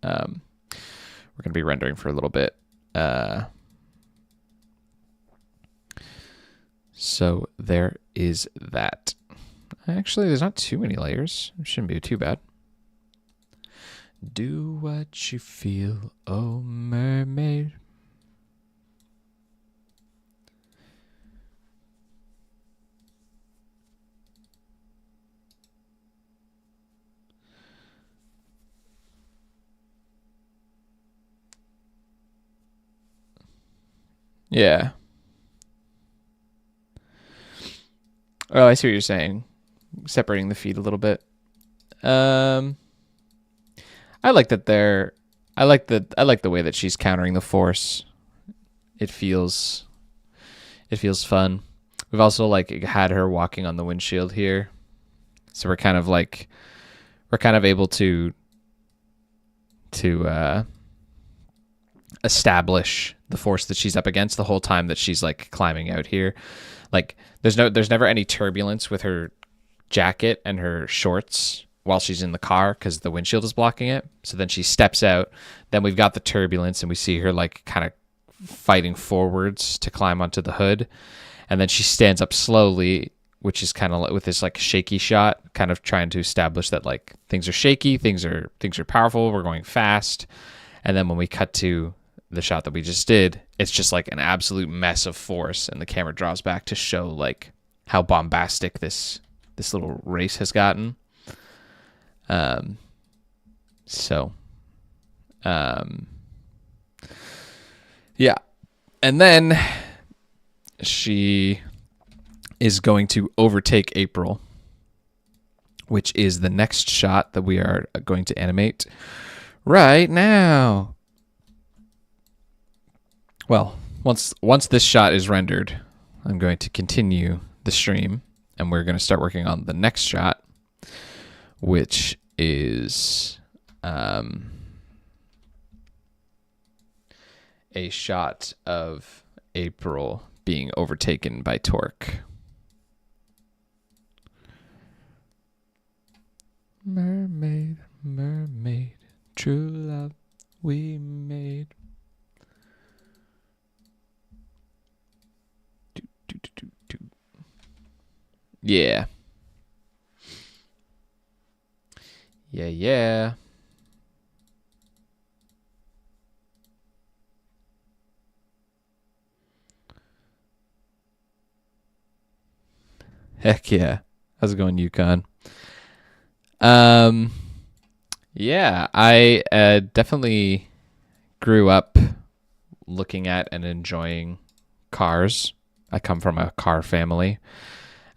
we're gonna be rendering for a little bit. So there is that. Actually, there's not too many layers. It shouldn't be too bad. Do what you feel, oh mermaid. Yeah. Oh, I see what you're saying. Separating the feet a little bit. I like that they're. I like the way that she's countering the force. It feels fun. We've also like had her walking on the windshield here, so we're kind of able to establish the force that she's up against the whole time that she's like climbing out here. Like there's never any turbulence with her jacket and her shorts while she's in the car because the windshield is blocking it. So then she steps out. Then we've got the turbulence and we see her like kind of fighting forwards to climb onto the hood. And then she stands up slowly, which is kind of with this like shaky shot, kind of trying to establish that like things are shaky, things are powerful, we're going fast. And then when we cut to the shot that we just did, it's just like an absolute mess of force, and the camera draws back to show like how bombastic this little race has gotten. Yeah. And then she is going to overtake April, which is the next shot that we are going to animate right now. Well, once this shot is rendered, I'm going to continue the stream, and we're going to start working on the next shot, which is a shot of April being overtaken by Torque. Mermaid, mermaid, true love we made. Yeah. Yeah. Heck yeah. How's it going, Yukon? Yeah, I definitely grew up looking at and enjoying cars. I come from a car family.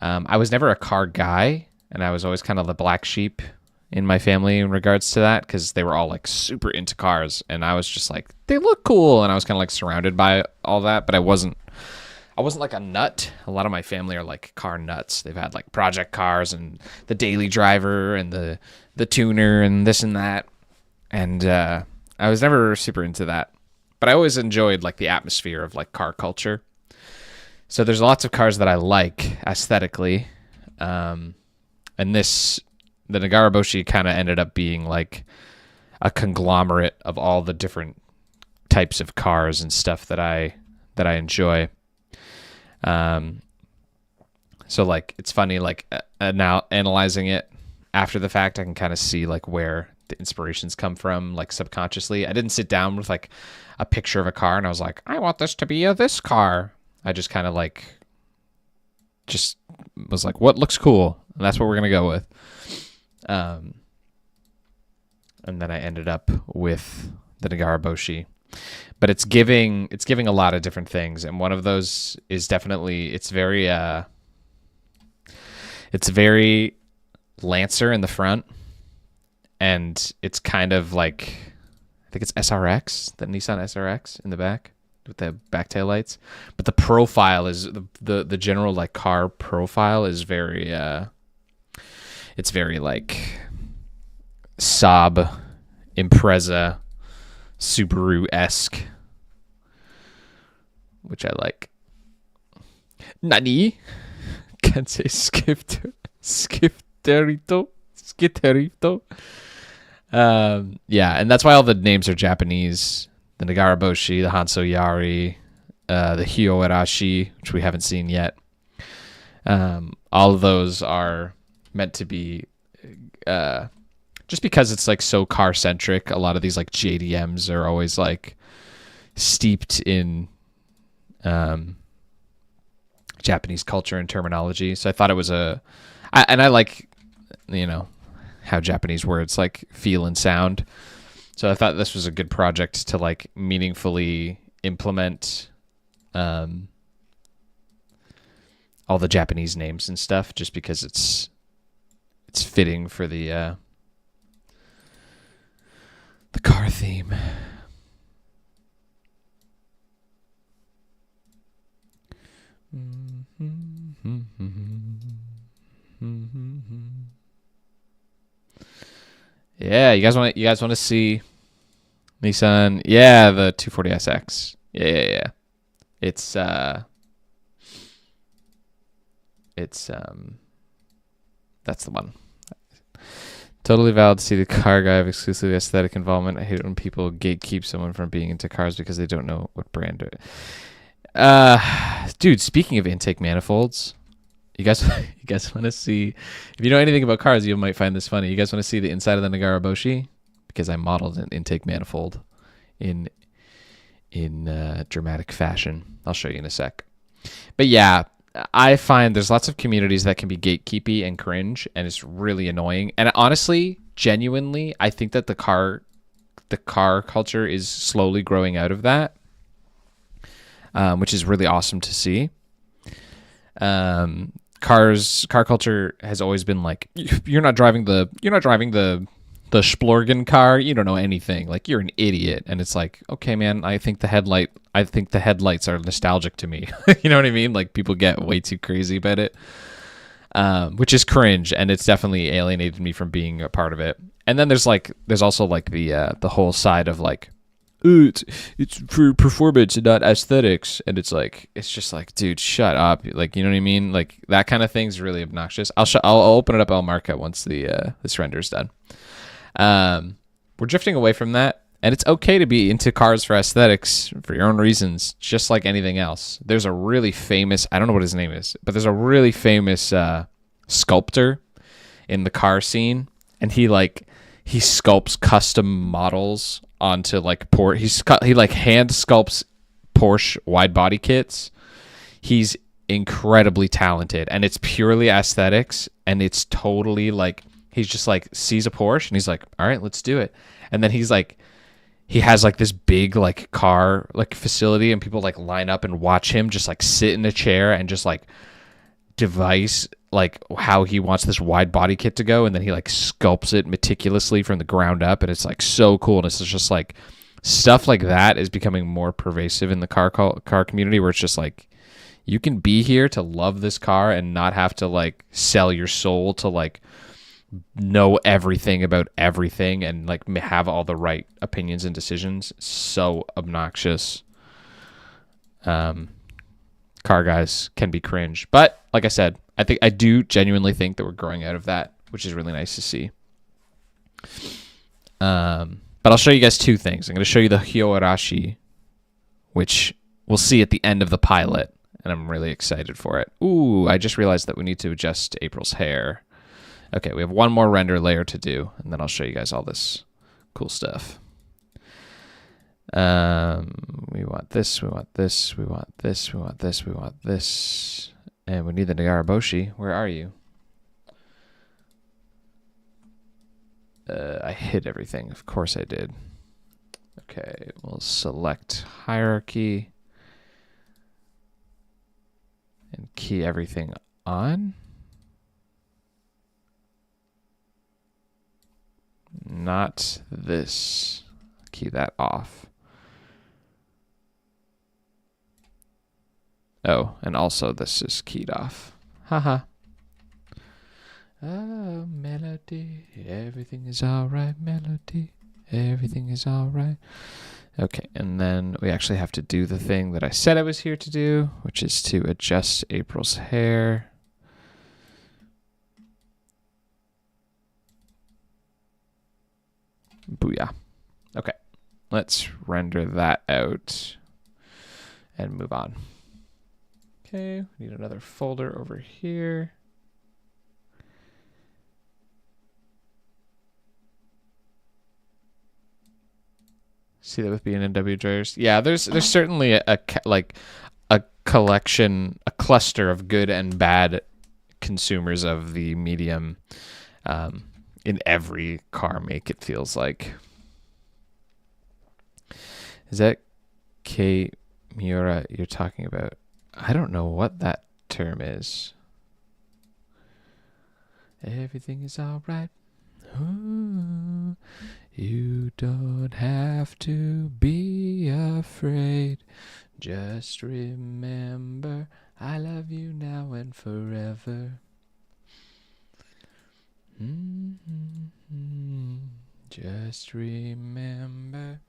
I was never a car guy, and I was always kind of the black sheep in my family in regards to that, because they were all like super into cars, and I was just like, they look cool, and I was kind of like surrounded by all that, but I wasn't like a nut. A lot of my family are like car nuts. They've had like project cars and the daily driver and the tuner and this and that, and I was never super into that, but I always enjoyed like the atmosphere of like car culture. So there's lots of cars that I like aesthetically, and the Nagaraboshi kind of ended up being like a conglomerate of all the different types of cars and stuff that I enjoy. So like it's funny, like now analyzing it after the fact, I can kind of see like where the inspirations come from, like subconsciously. I didn't sit down with like a picture of a car and I was like, I want this to be this car. I just kind of like just was like, what looks cool? And that's what we're going to go with. And then I ended up with the Nagaraboshi. But it's giving a lot of different things, and one of those is definitely it's very Lancer in the front, and it's kind of like, I think it's SRX, the Nissan SRX in the back with the back tail lights. But the profile is the general like car profile is very it's very like Saab, Impreza, Subaru-esque, which I like. Nani? Can't say Skifterito. Yeah, and that's why all the names are Japanese. The Nagaraboshi, the Hanso Yari, the Hyoarashi, which we haven't seen yet. All of those are meant to be just because it's like so car centric. A lot of these like JDMs are always like steeped in Japanese culture and terminology. So I thought it was and I like, how Japanese words like feel and sound. So I thought this was a good project to like meaningfully implement all the Japanese names and stuff, just because it's fitting for the car theme. Yeah, you guys want to see Nissan? Yeah, the 240SX. Yeah. It's that's the one. Totally valid to see the car guy have exclusively aesthetic involvement. I hate it when people gatekeep someone from being into cars because they don't know what brand it. Dude, speaking of intake manifolds, you guys want to see, if you know anything about cars, you might find this funny. You guys want to see the inside of the Nagaraboshi? Because I modeled an intake manifold in dramatic fashion. I'll show you in a sec. But yeah, I find there's lots of communities that can be gatekeepy and cringe, and it's really annoying. And honestly, genuinely, I think that the car culture is slowly growing out of that, which is really awesome to see. Car culture has always been like, you're not driving the Splorgen car, you don't know anything, like you're an idiot. And it's like, okay, man, I think the headlights are nostalgic to me. You know what I mean? Like people get way too crazy about it, which is cringe, and it's definitely alienated me from being a part of it. And then there's also like the whole side of like, ooh, it's for performance and not aesthetics, and it's just like, dude, shut up. Like, you know what I mean? Like that kind of thing's really obnoxious. I'll open it up. I'll mark it once this render is done. We're drifting away from that, and it's okay to be into cars for aesthetics for your own reasons, just like anything else. There's a really famous, I don't know what his name is, but there's a really famous sculptor in the car scene, and he sculpts custom models onto like he like hand sculpts Porsche wide body kits. He's incredibly talented, and it's purely aesthetics, and it's totally like, he's just like sees a Porsche and he's like, all right, let's do it. And then he's like, he has like this big like car like facility, and people like line up and watch him just like sit in a chair and just like devise like how he wants this wide body kit to go, and then he like sculpts it meticulously from the ground up, and it's like so cool. And it's just like stuff like that is becoming more pervasive in the car community, where it's just like, you can be here to love this car and not have to like sell your soul to like know everything about everything and like have all the right opinions and decisions. So obnoxious. Car guys can be cringe, but like I said, I do genuinely think that we're growing out of that, which is really nice to see. But I'll show you guys two things. I'm going to show you the Hyoarashi, which we'll see at the end of the pilot, and I'm really excited for it. Ooh, I just realized that we need to adjust April's hair. Okay, we have one more render layer to do, and then I'll show you guys all this cool stuff. We want this, we want this, we want this, we want this, we want this. And we need the Nagaraboshi. Where are you? I hid everything. Of course I did. Okay, we'll select hierarchy and key everything on. Not this. Key that off. Oh, and also this is keyed off. Haha. Oh, melody. Everything is alright, melody. Everything is alright. Okay, and then we actually have to do the thing that I said I was here to do, which is to adjust April's hair. Booyah. Okay, let's render that out and move on. Okay, we need another folder over here. See that with B&W drawers? Yeah, there's certainly a collection, a cluster of good and bad consumers of the medium in every car make, it feels like. Is that K Miura you're talking about? I don't know what that term is. Everything is all right. Ooh, you don't have to be afraid. Just remember, I love you now and forever. Just remember.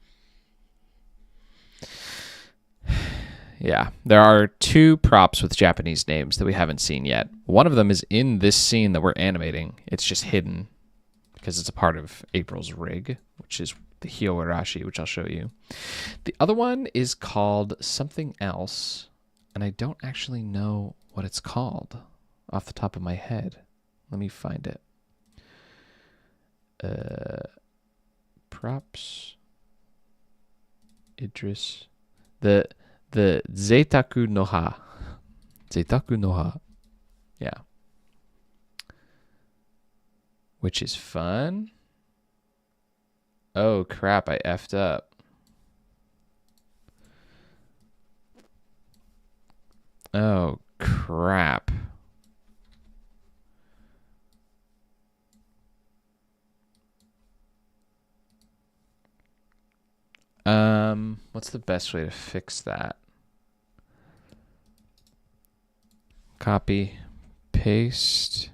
Yeah, there are 2 props with Japanese names that we haven't seen yet. One of them is in this scene that we're animating. It's just hidden because it's a part of April's rig, which is the Hyoarashi, which I'll show you. The other one is called something else, and I don't actually know what it's called off the top of my head. Let me find it. Props. Idris. The Zeitaku no Ha. Zeitaku no Ha. Yeah. Which is fun. Oh, crap. I effed up. Oh, crap. What's the best way to fix that? Copy, paste.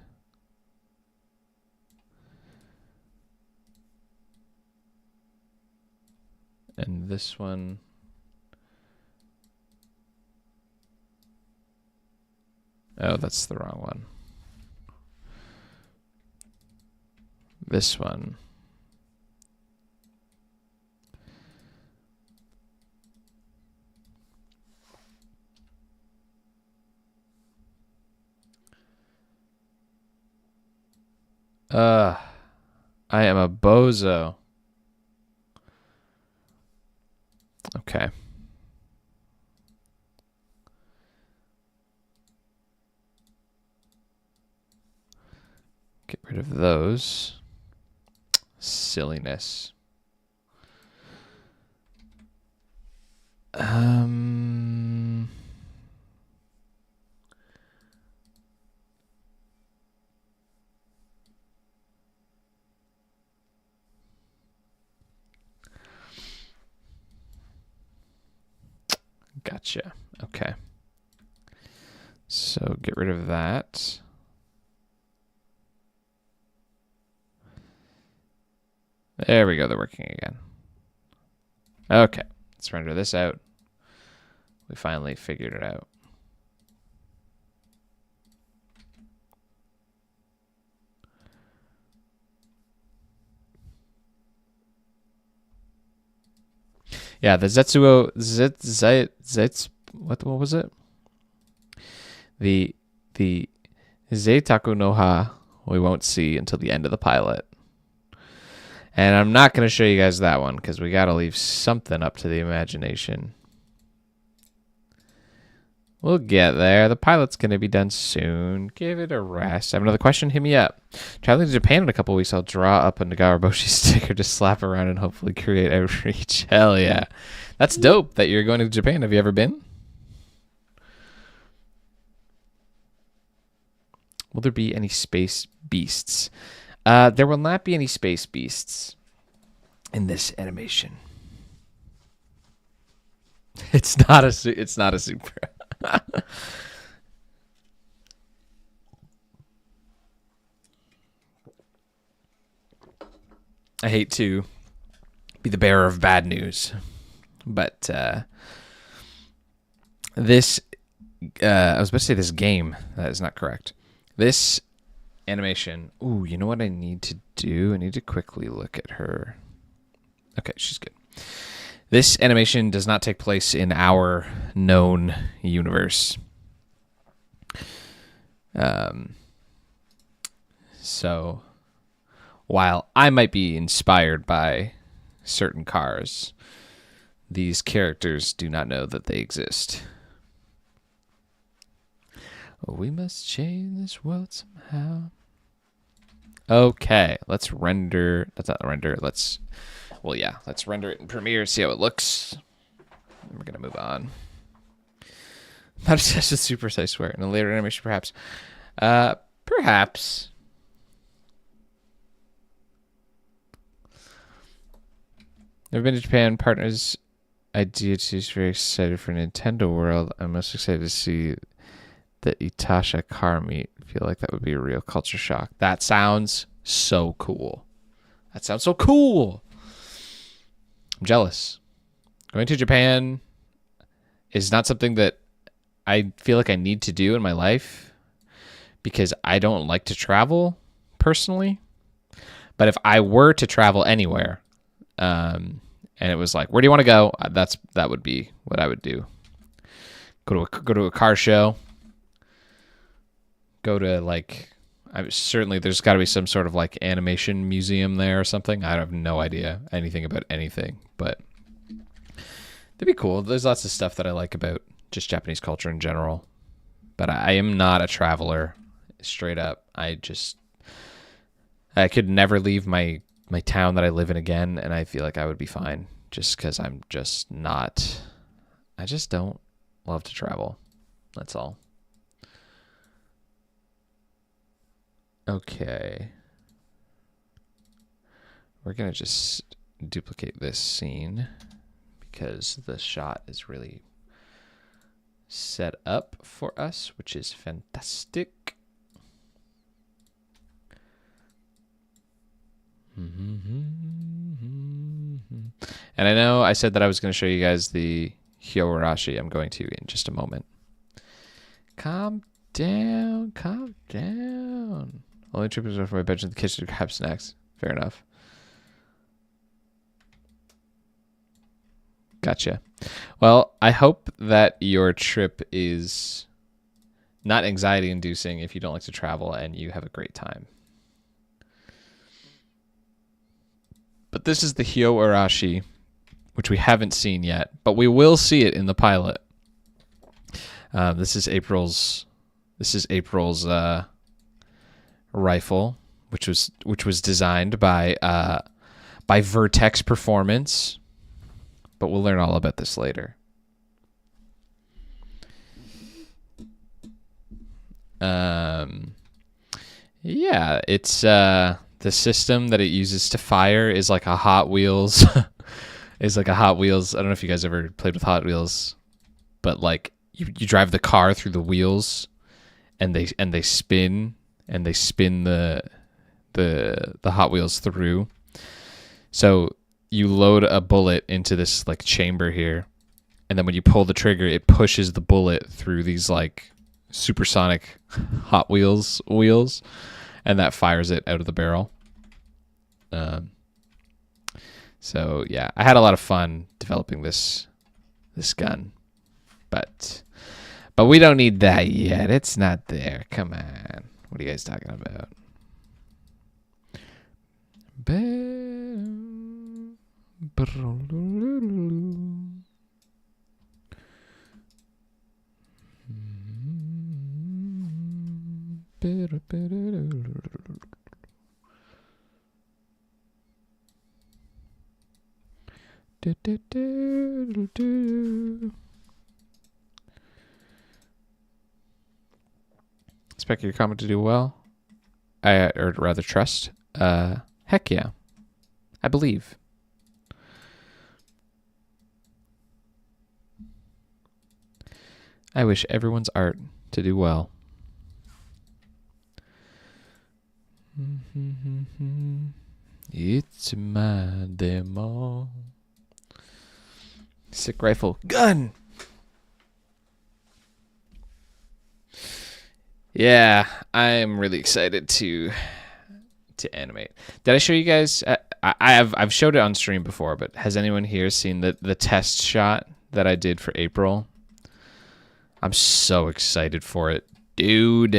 And this one. Oh, that's the wrong one. This one. I am a bozo. Okay. Get rid of those. Silliness. Gotcha. Okay. So get rid of that. There we go. They're working again. Okay. Let's render this out. We finally figured it out. Yeah, the Zetsuo what was it? The Zeitaku no Ha we won't see until the end of the pilot. And I'm not going to show you guys that one because we got to leave something up to the imagination. We'll get there. The pilot's going to be done soon. Give it a rest. I have another question. Hit me up. Traveling to Japan in a couple weeks. I'll draw up a Nagaraboshi sticker to slap around and hopefully create outreach. Hell yeah. That's dope that you're going to Japan. Have you ever been? Will there be any space beasts? There will not be any space beasts in this animation. It's not a super. I hate to be the bearer of bad news, but this I was about to say this game. That is not correct. This animation. Ooh, you know what I need to do? I need to quickly look at her. Okay, she's good. This animation does not take place in our known universe. So while I might be inspired by certain cars, these characters do not know that they exist. We must change this world somehow. Okay, let's render. That's not render. Let's render it in Premiere, see how it looks. And we're going to move on. Not obsessed with super, I swear. In a later animation, perhaps. Perhaps. Never been to Japan. Partner's idea to is very excited for Nintendo World. I'm most excited to see the Itasha car meet. I feel like that would be a real culture shock. That sounds so cool. That sounds so cool. I'm jealous. Going to Japan is not something that I feel like I need to do in my life because I don't like to travel personally. But if I were to travel anywhere, and it was like, where do you want to go? That would be what I would do. Go to a car show. Go to certainly there's got to be some sort of like animation museum there or something. I have no idea anything about anything, but that'd be cool. There's lots of stuff that I like about just Japanese culture in general, but I am not a traveler. Straight up, I could never leave my town that I live in again, and I feel like I would be fine just because I just don't love to travel. That's all. Okay. We're going to just duplicate this scene because the shot is really set up for us, which is fantastic. And I know I said that I was going to show you guys the Hyorashi. I'm going to in just a moment. Calm down. Only trip is from my bedroom to the kitchen to grab snacks. Fair enough. Gotcha. Well, I hope that your trip is not anxiety-inducing if you don't like to travel and you have a great time. But this is the Hyorashi, which we haven't seen yet, but we will see it in the pilot. This is April's rifle, which was designed by Vertex Performance, but we'll learn all about this later. Yeah, it's the system that it uses to fire is like a Hot Wheels. I don't know if you guys ever played with Hot Wheels, but like you drive the car through the wheels, and they spin the Hot Wheels through. So you load a bullet into this like chamber here, and then when you pull the trigger, it pushes the bullet through these like supersonic Hot Wheels, and that fires it out of the barrel. So yeah, I had a lot of fun developing this gun, but we don't need that yet. It's not there. Come on. What are you guys talking about? Expect your comment to do well. Or rather trust. Heck yeah. I believe. I wish everyone's art to do well. It's my demo. Sick rifle. Gun! Yeah, I'm really excited to animate. Did I show you guys? I've showed it on stream before, but has anyone here seen the test shot that I did for April? I'm so excited for it, dude.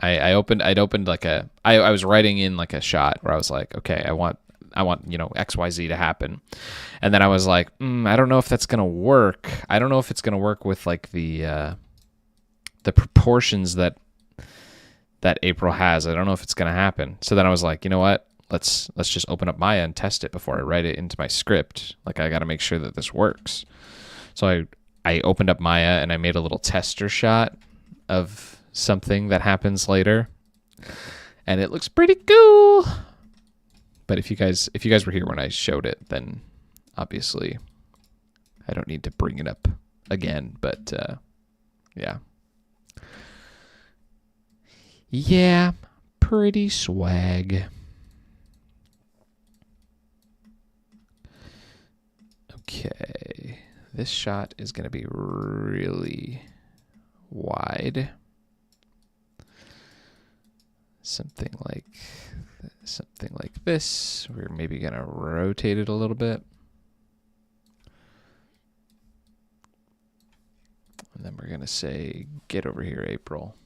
I opened like I was writing in like a shot where I was like, okay, I want XYZ to happen, and then I was like, I don't know if that's gonna work. I don't know if it's gonna work with like the proportions that April has. I don't know if it's gonna happen. So then I was like, you know what? Let's just open up Maya and test it before I write it into my script. Like I got to make sure that this works. So I opened up Maya and I made a little tester shot of something that happens later, and it looks pretty cool. But if you guys were here when I showed it, then obviously I don't need to bring it up again. But yeah. Yeah, pretty swag. Okay, this shot is going to be really wide. Something like this. We're maybe going to rotate it a little bit. And then we're going to say, get over here, April.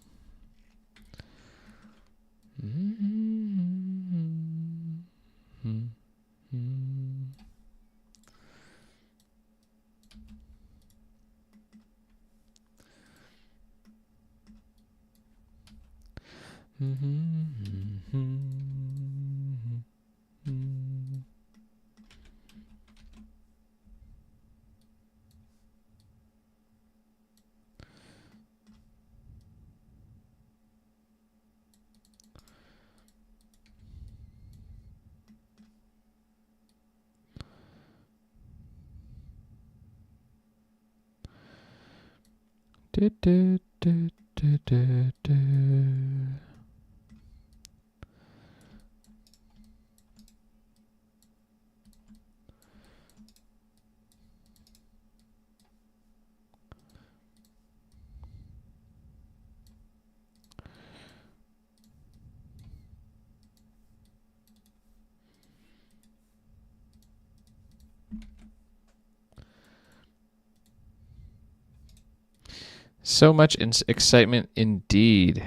So much excitement indeed.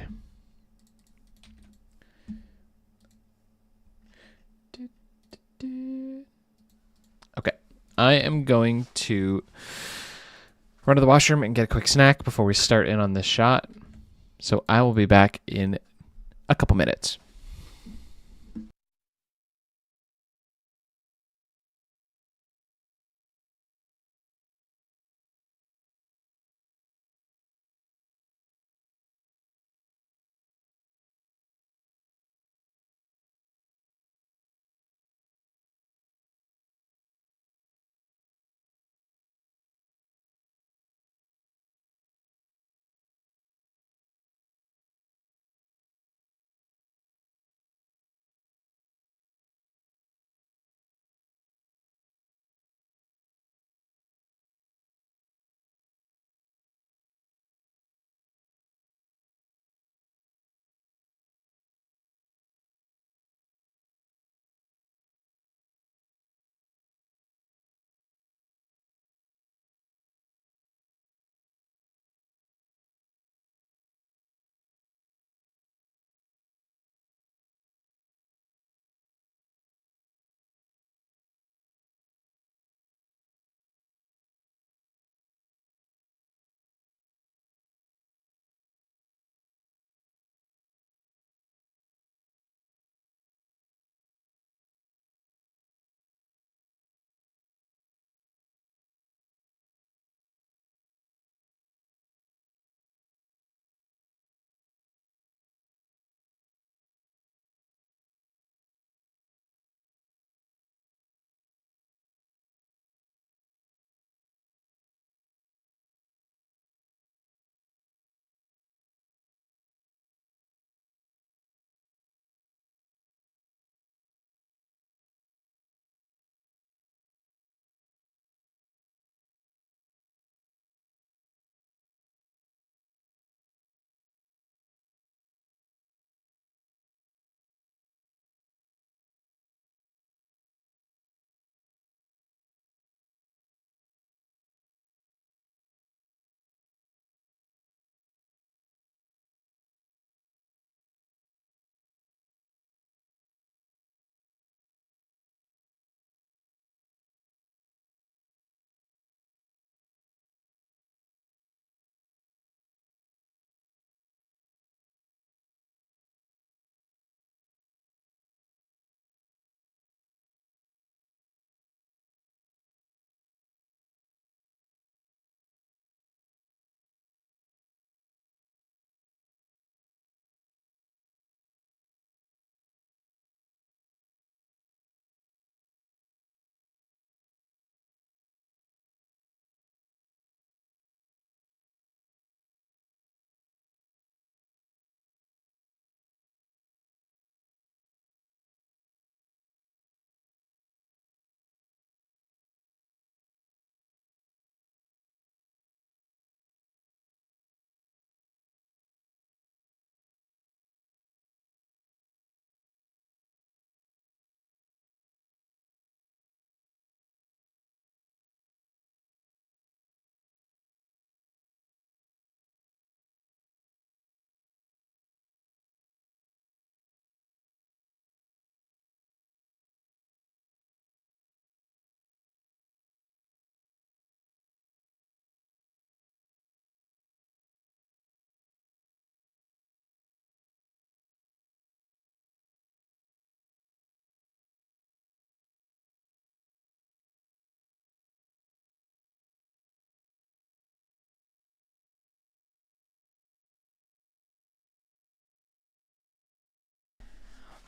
Okay, I am going to run to the washroom and get a quick snack before we start in on this shot. So I will be back in a couple minutes.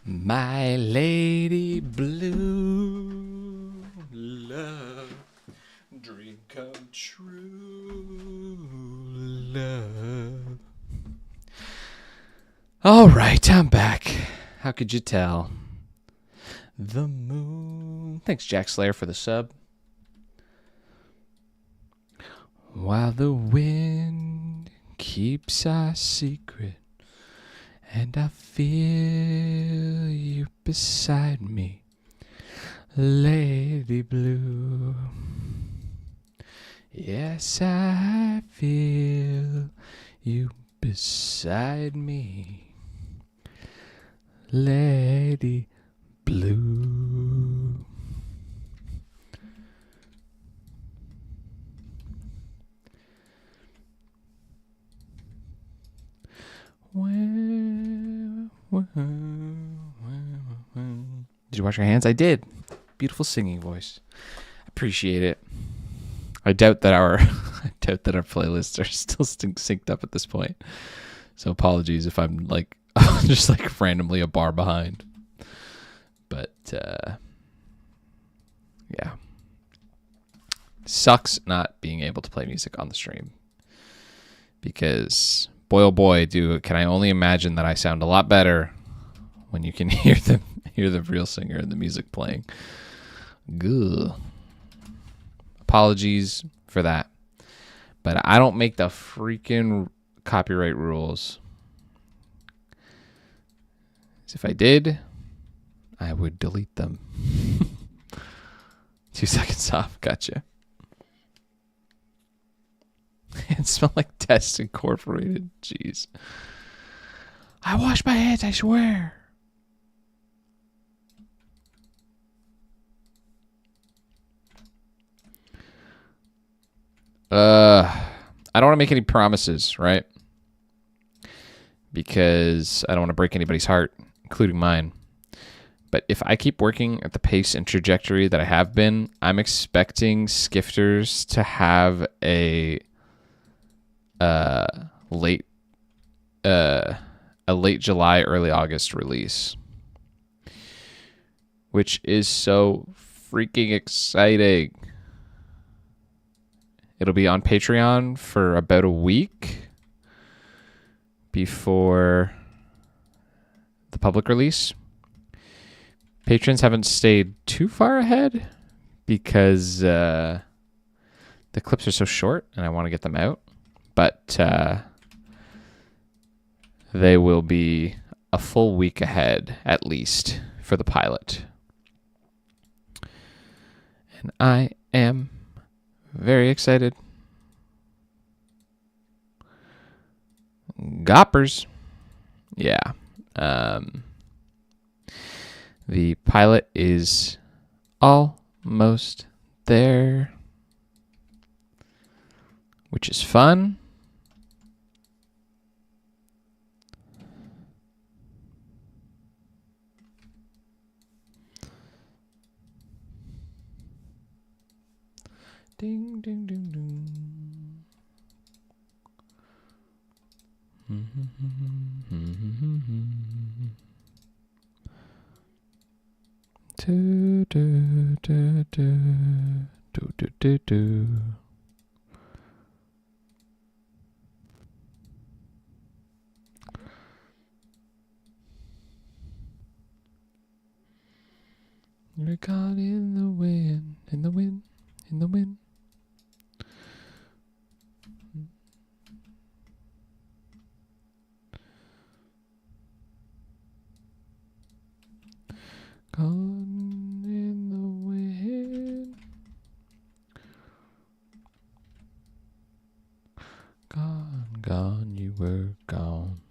My lady blue, love, dream come true, love. All right, I'm back. How could you tell? The moon. Thanks, Jack Slayer, for the sub. While the wind keeps our secret, and I feel you beside me, Lady Blue. Yes, I feel you beside me, Lady Blue. Did you wash your hands? I did. Beautiful singing voice. Appreciate it. I doubt that our playlists are still synced up at this point. So apologies if I'm like just like randomly a bar behind. But yeah. Sucks not being able to play music on the stream. Because boy oh boy, can I only imagine that I sound a lot better when you can hear the real singer and the music playing. Good. Apologies for that. But I don't make the freaking copyright rules. If I did, I would delete them. 2 seconds off. Gotcha. It smelled like Test Incorporated. Jeez. I wash my hands, I swear. I don't want to make any promises, right? Because I don't want to break anybody's heart, including mine. But if I keep working at the pace and trajectory that I have been, I'm expecting Skifters to have a late July, early August release, which is so freaking exciting. It'll be on Patreon for about a week before the public release. Patrons haven't stayed too far ahead because the clips are so short and I want to get them out. But they will be a full week ahead, at least, for the pilot. And I am very excited. Goppers. Yeah. The pilot is almost there, which is fun. Ding, ding, ding, ding. Do, do, do, do, do, do, do, do. You're caught in the wind, in the wind, in the wind. Gone in the wind. Gone, gone, you were gone.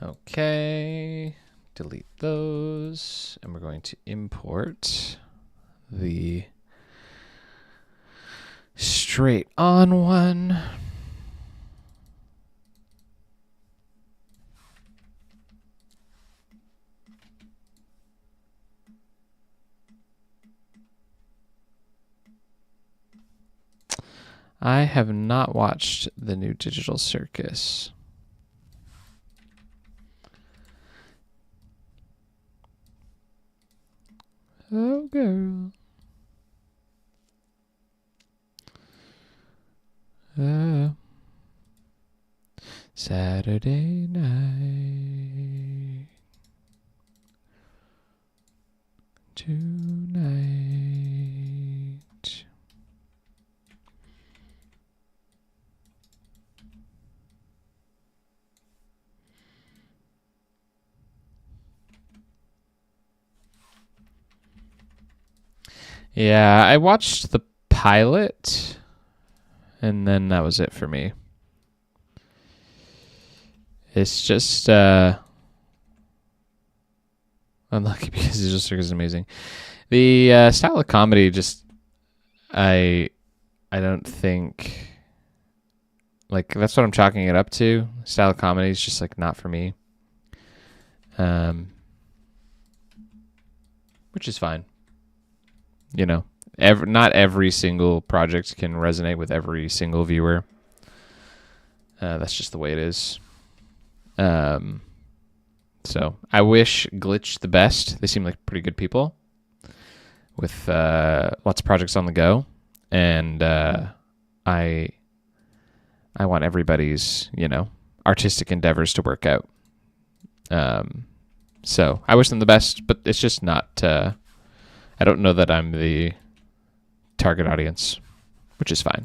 Okay, delete those, and we're going to import the straight on one. I have not watched the new Digital Circus. Oh, girl. Saturday night. Tonight. Yeah, I watched the pilot, and then that was it for me. It's just unlucky because Digital Circus is amazing. The style of comedy just I don't think like that's what I'm chalking it up to. Style of comedy is just like not for me. Which is fine. You know, not every single project can resonate with every single viewer. That's just the way it is. So I wish Glitch the best. They seem like pretty good people with lots of projects on the go, and I want everybody's artistic endeavors to work out. So I wish them the best, but it's just not. I don't know that I'm the target audience, which is fine.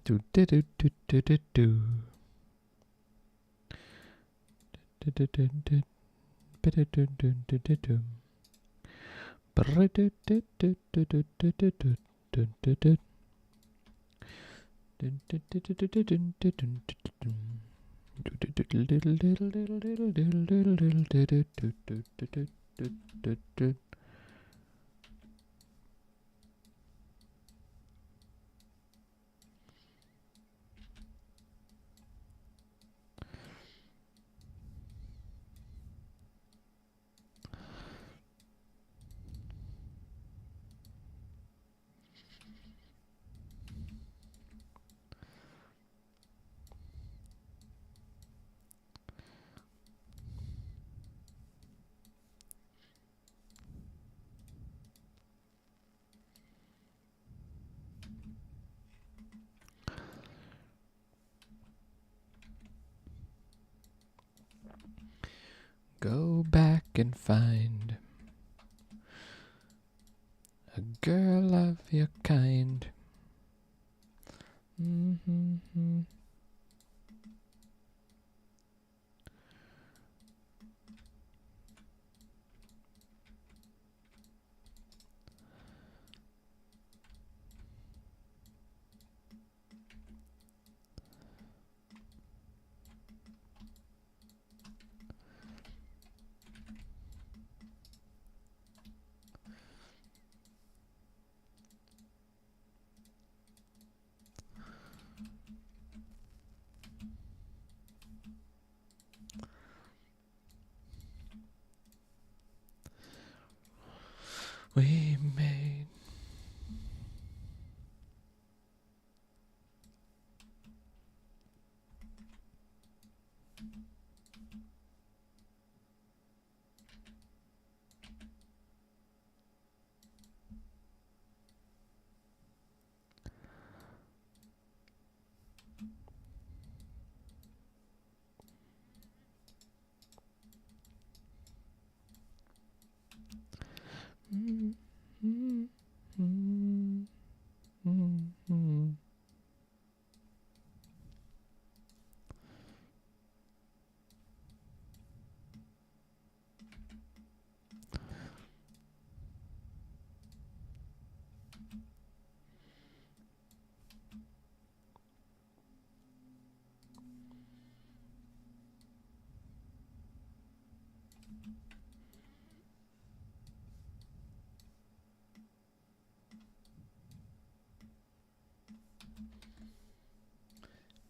Do do do do do do do. Do do do do. Do do do do do do do. Do do do do do do do do do do do do. Go back and find a girl of your kind. Mm-hmm. We made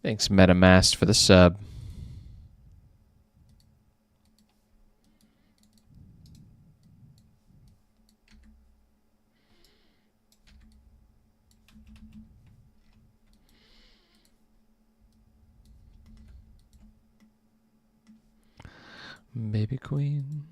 Thanks, MetaMask, for the sub. Baby Queen.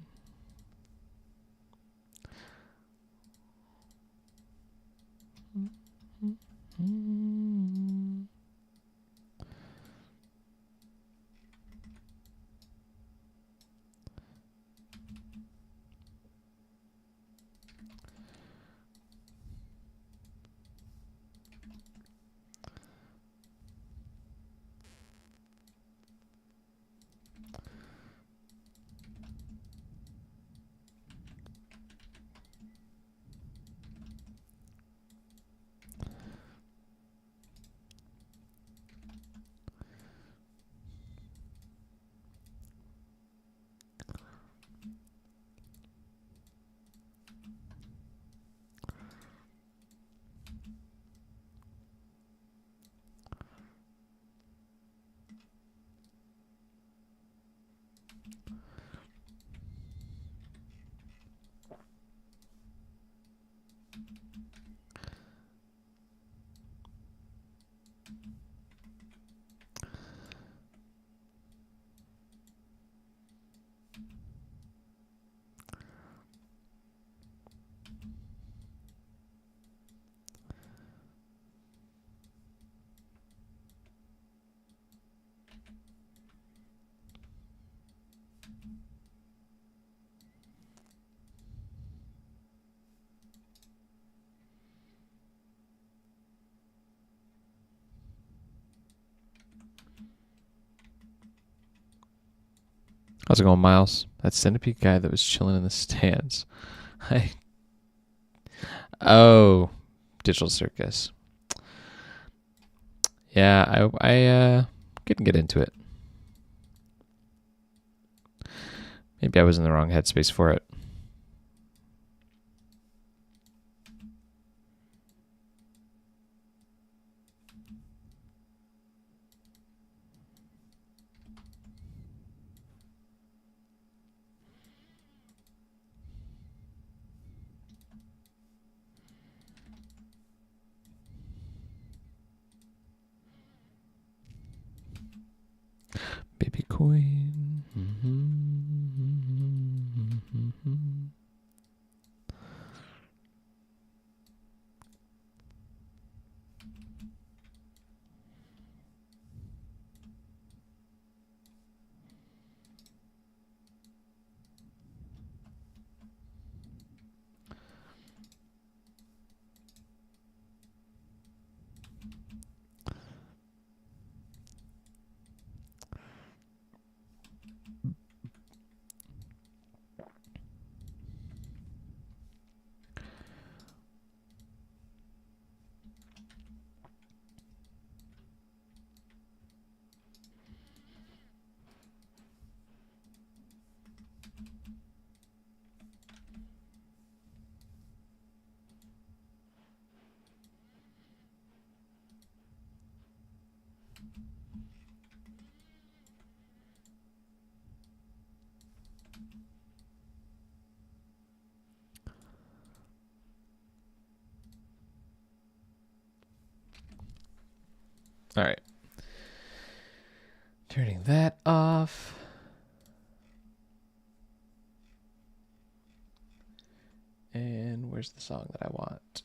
How's it going, Miles? That centipede guy that was chilling in the stands. Hi. Oh, Digital Circus. Yeah, I couldn't get into it. Maybe I was in the wrong headspace for it. Baby Queen. All right. Turning that off. And where's the song that I want?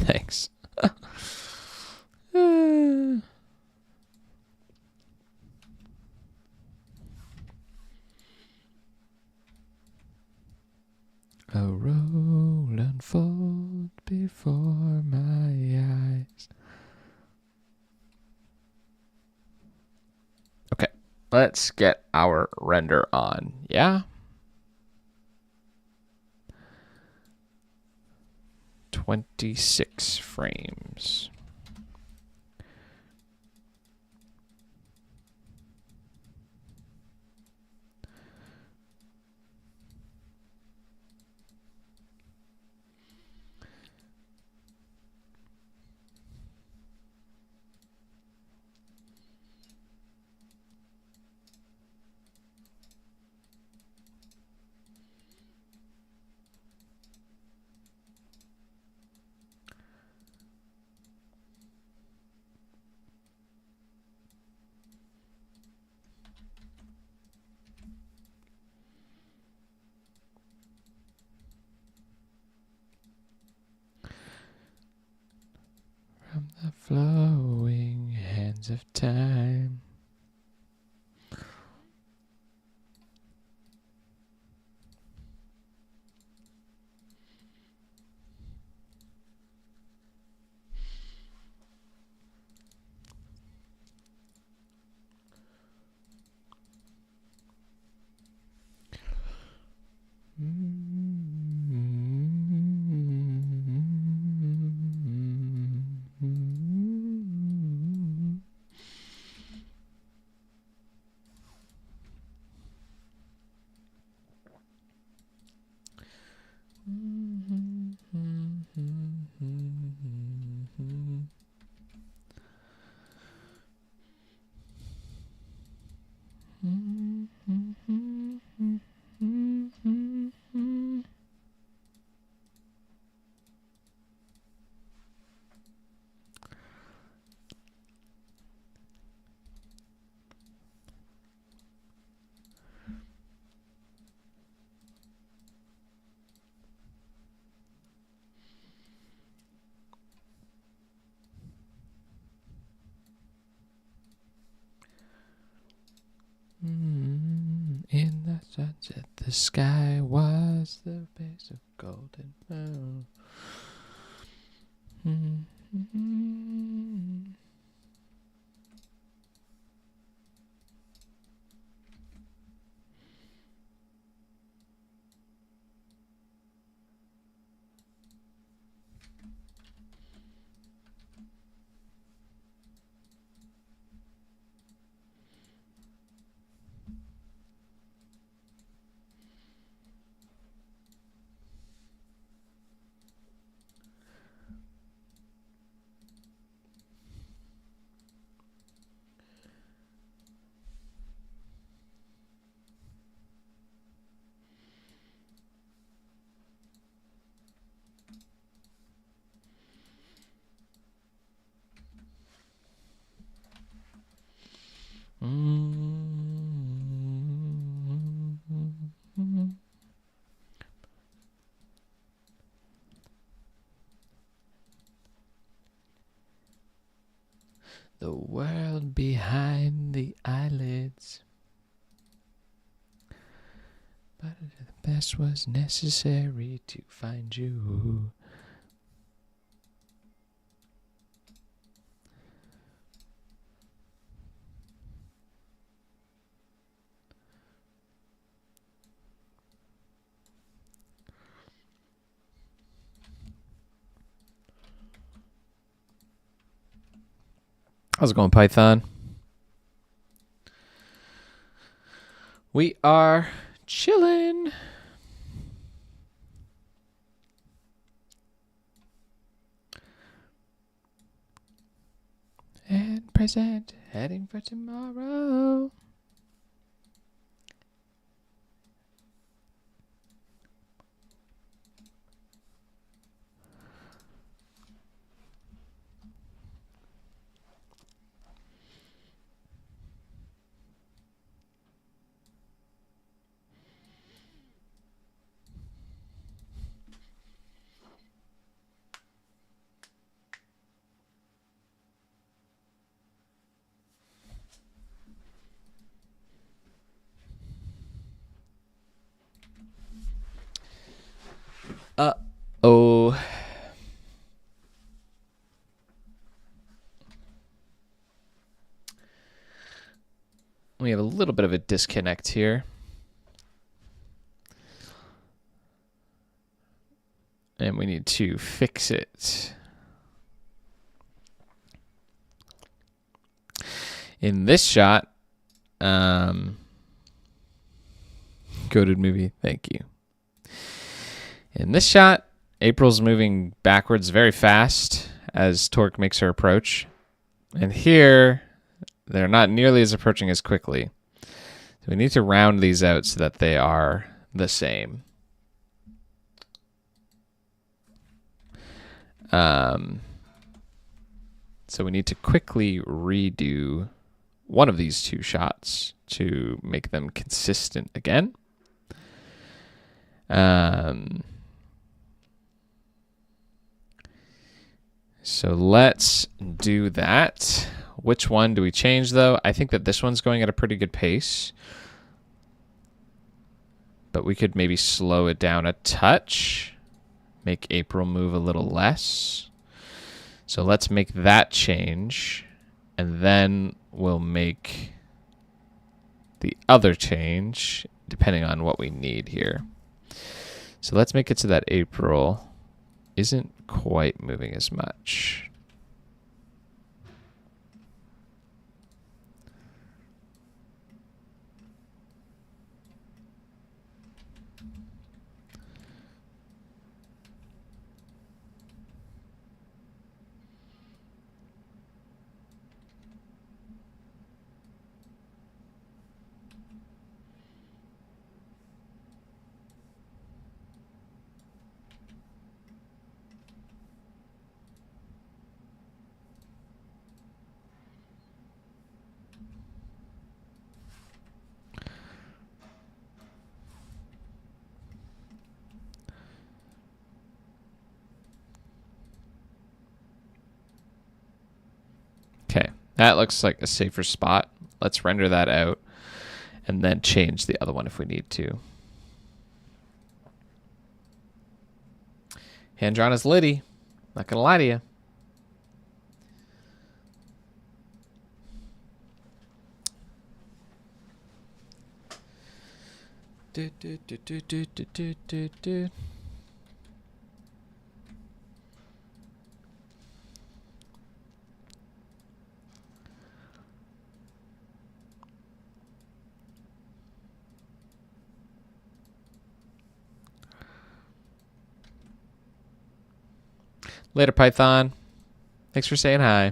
Thanks. A roll unfold before my eyes. Okay, let's get our render on. Yeah? 26 frames. From the flowing hands of time. Said the sky was the base of golden moon. The world behind the eyelids. But the best was necessary to find you. How's it going, Python? We are chilling. And present, heading for tomorrow. Uh-oh. We have a little bit of a disconnect here. And we need to fix it. In this shot, goated movie, thank you. In this shot, April's moving backwards very fast as Torque makes her approach. And here, they're not nearly as approaching as quickly. So we need to round these out so that they are the same. So we need to quickly redo one of these two shots to make them consistent again. So let's do that. Which one do we change, though? I think that this one's going at a pretty good pace. But we could maybe slow it down a touch. Make April move a little less. So let's make that change. And then we'll make the other change, depending on what we need here. So let's make it so that April isn't quite moving as much. Okay, that looks like a safer spot. Let's render that out. and then change the other one if we need to. Hand drawn is Liddy. Not gonna lie to you. Later, Python. Thanks for saying hi.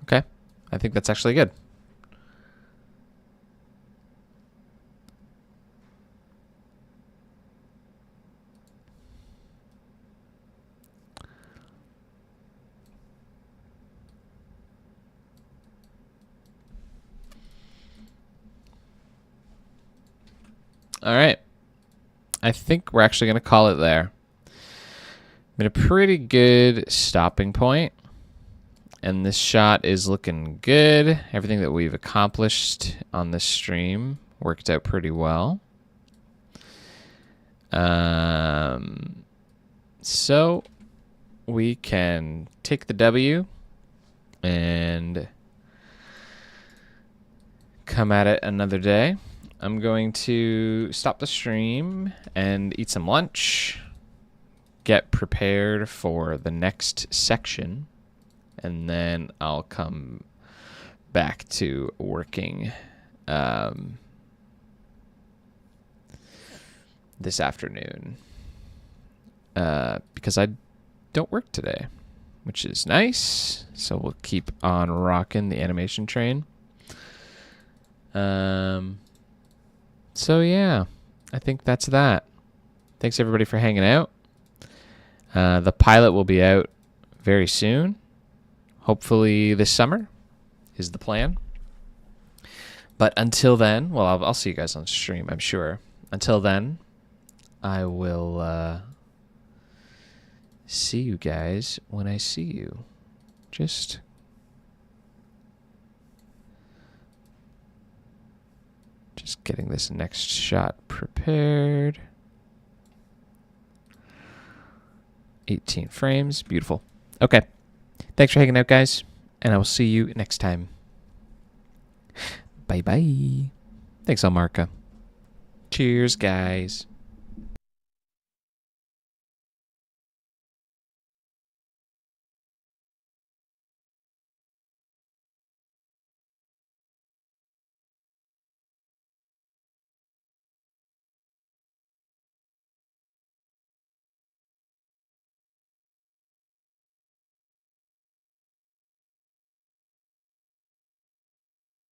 Okay, I think that's actually good. All right. I think we're actually going to call it there. Been a pretty good stopping point. And this shot is looking good. Everything that we've accomplished on this stream worked out pretty well. So we can take the W and come at it another day. I'm going to stop the stream and eat some lunch, get prepared for the next section, and then I'll come back to working this afternoon because I don't work today, which is nice. So we'll keep on rocking the animation train. So yeah, I think that's that. Thanks everybody for hanging out. The pilot will be out very soon. Hopefully this summer is the plan. But until then, well, I'll see you guys on stream, I'm sure. Until then, I will see you guys when I see you. Just getting this next shot prepared. 18 frames. Beautiful. Okay. Thanks for hanging out, guys. And I will see you next time. Bye-bye. Thanks, Almarka. Cheers, guys.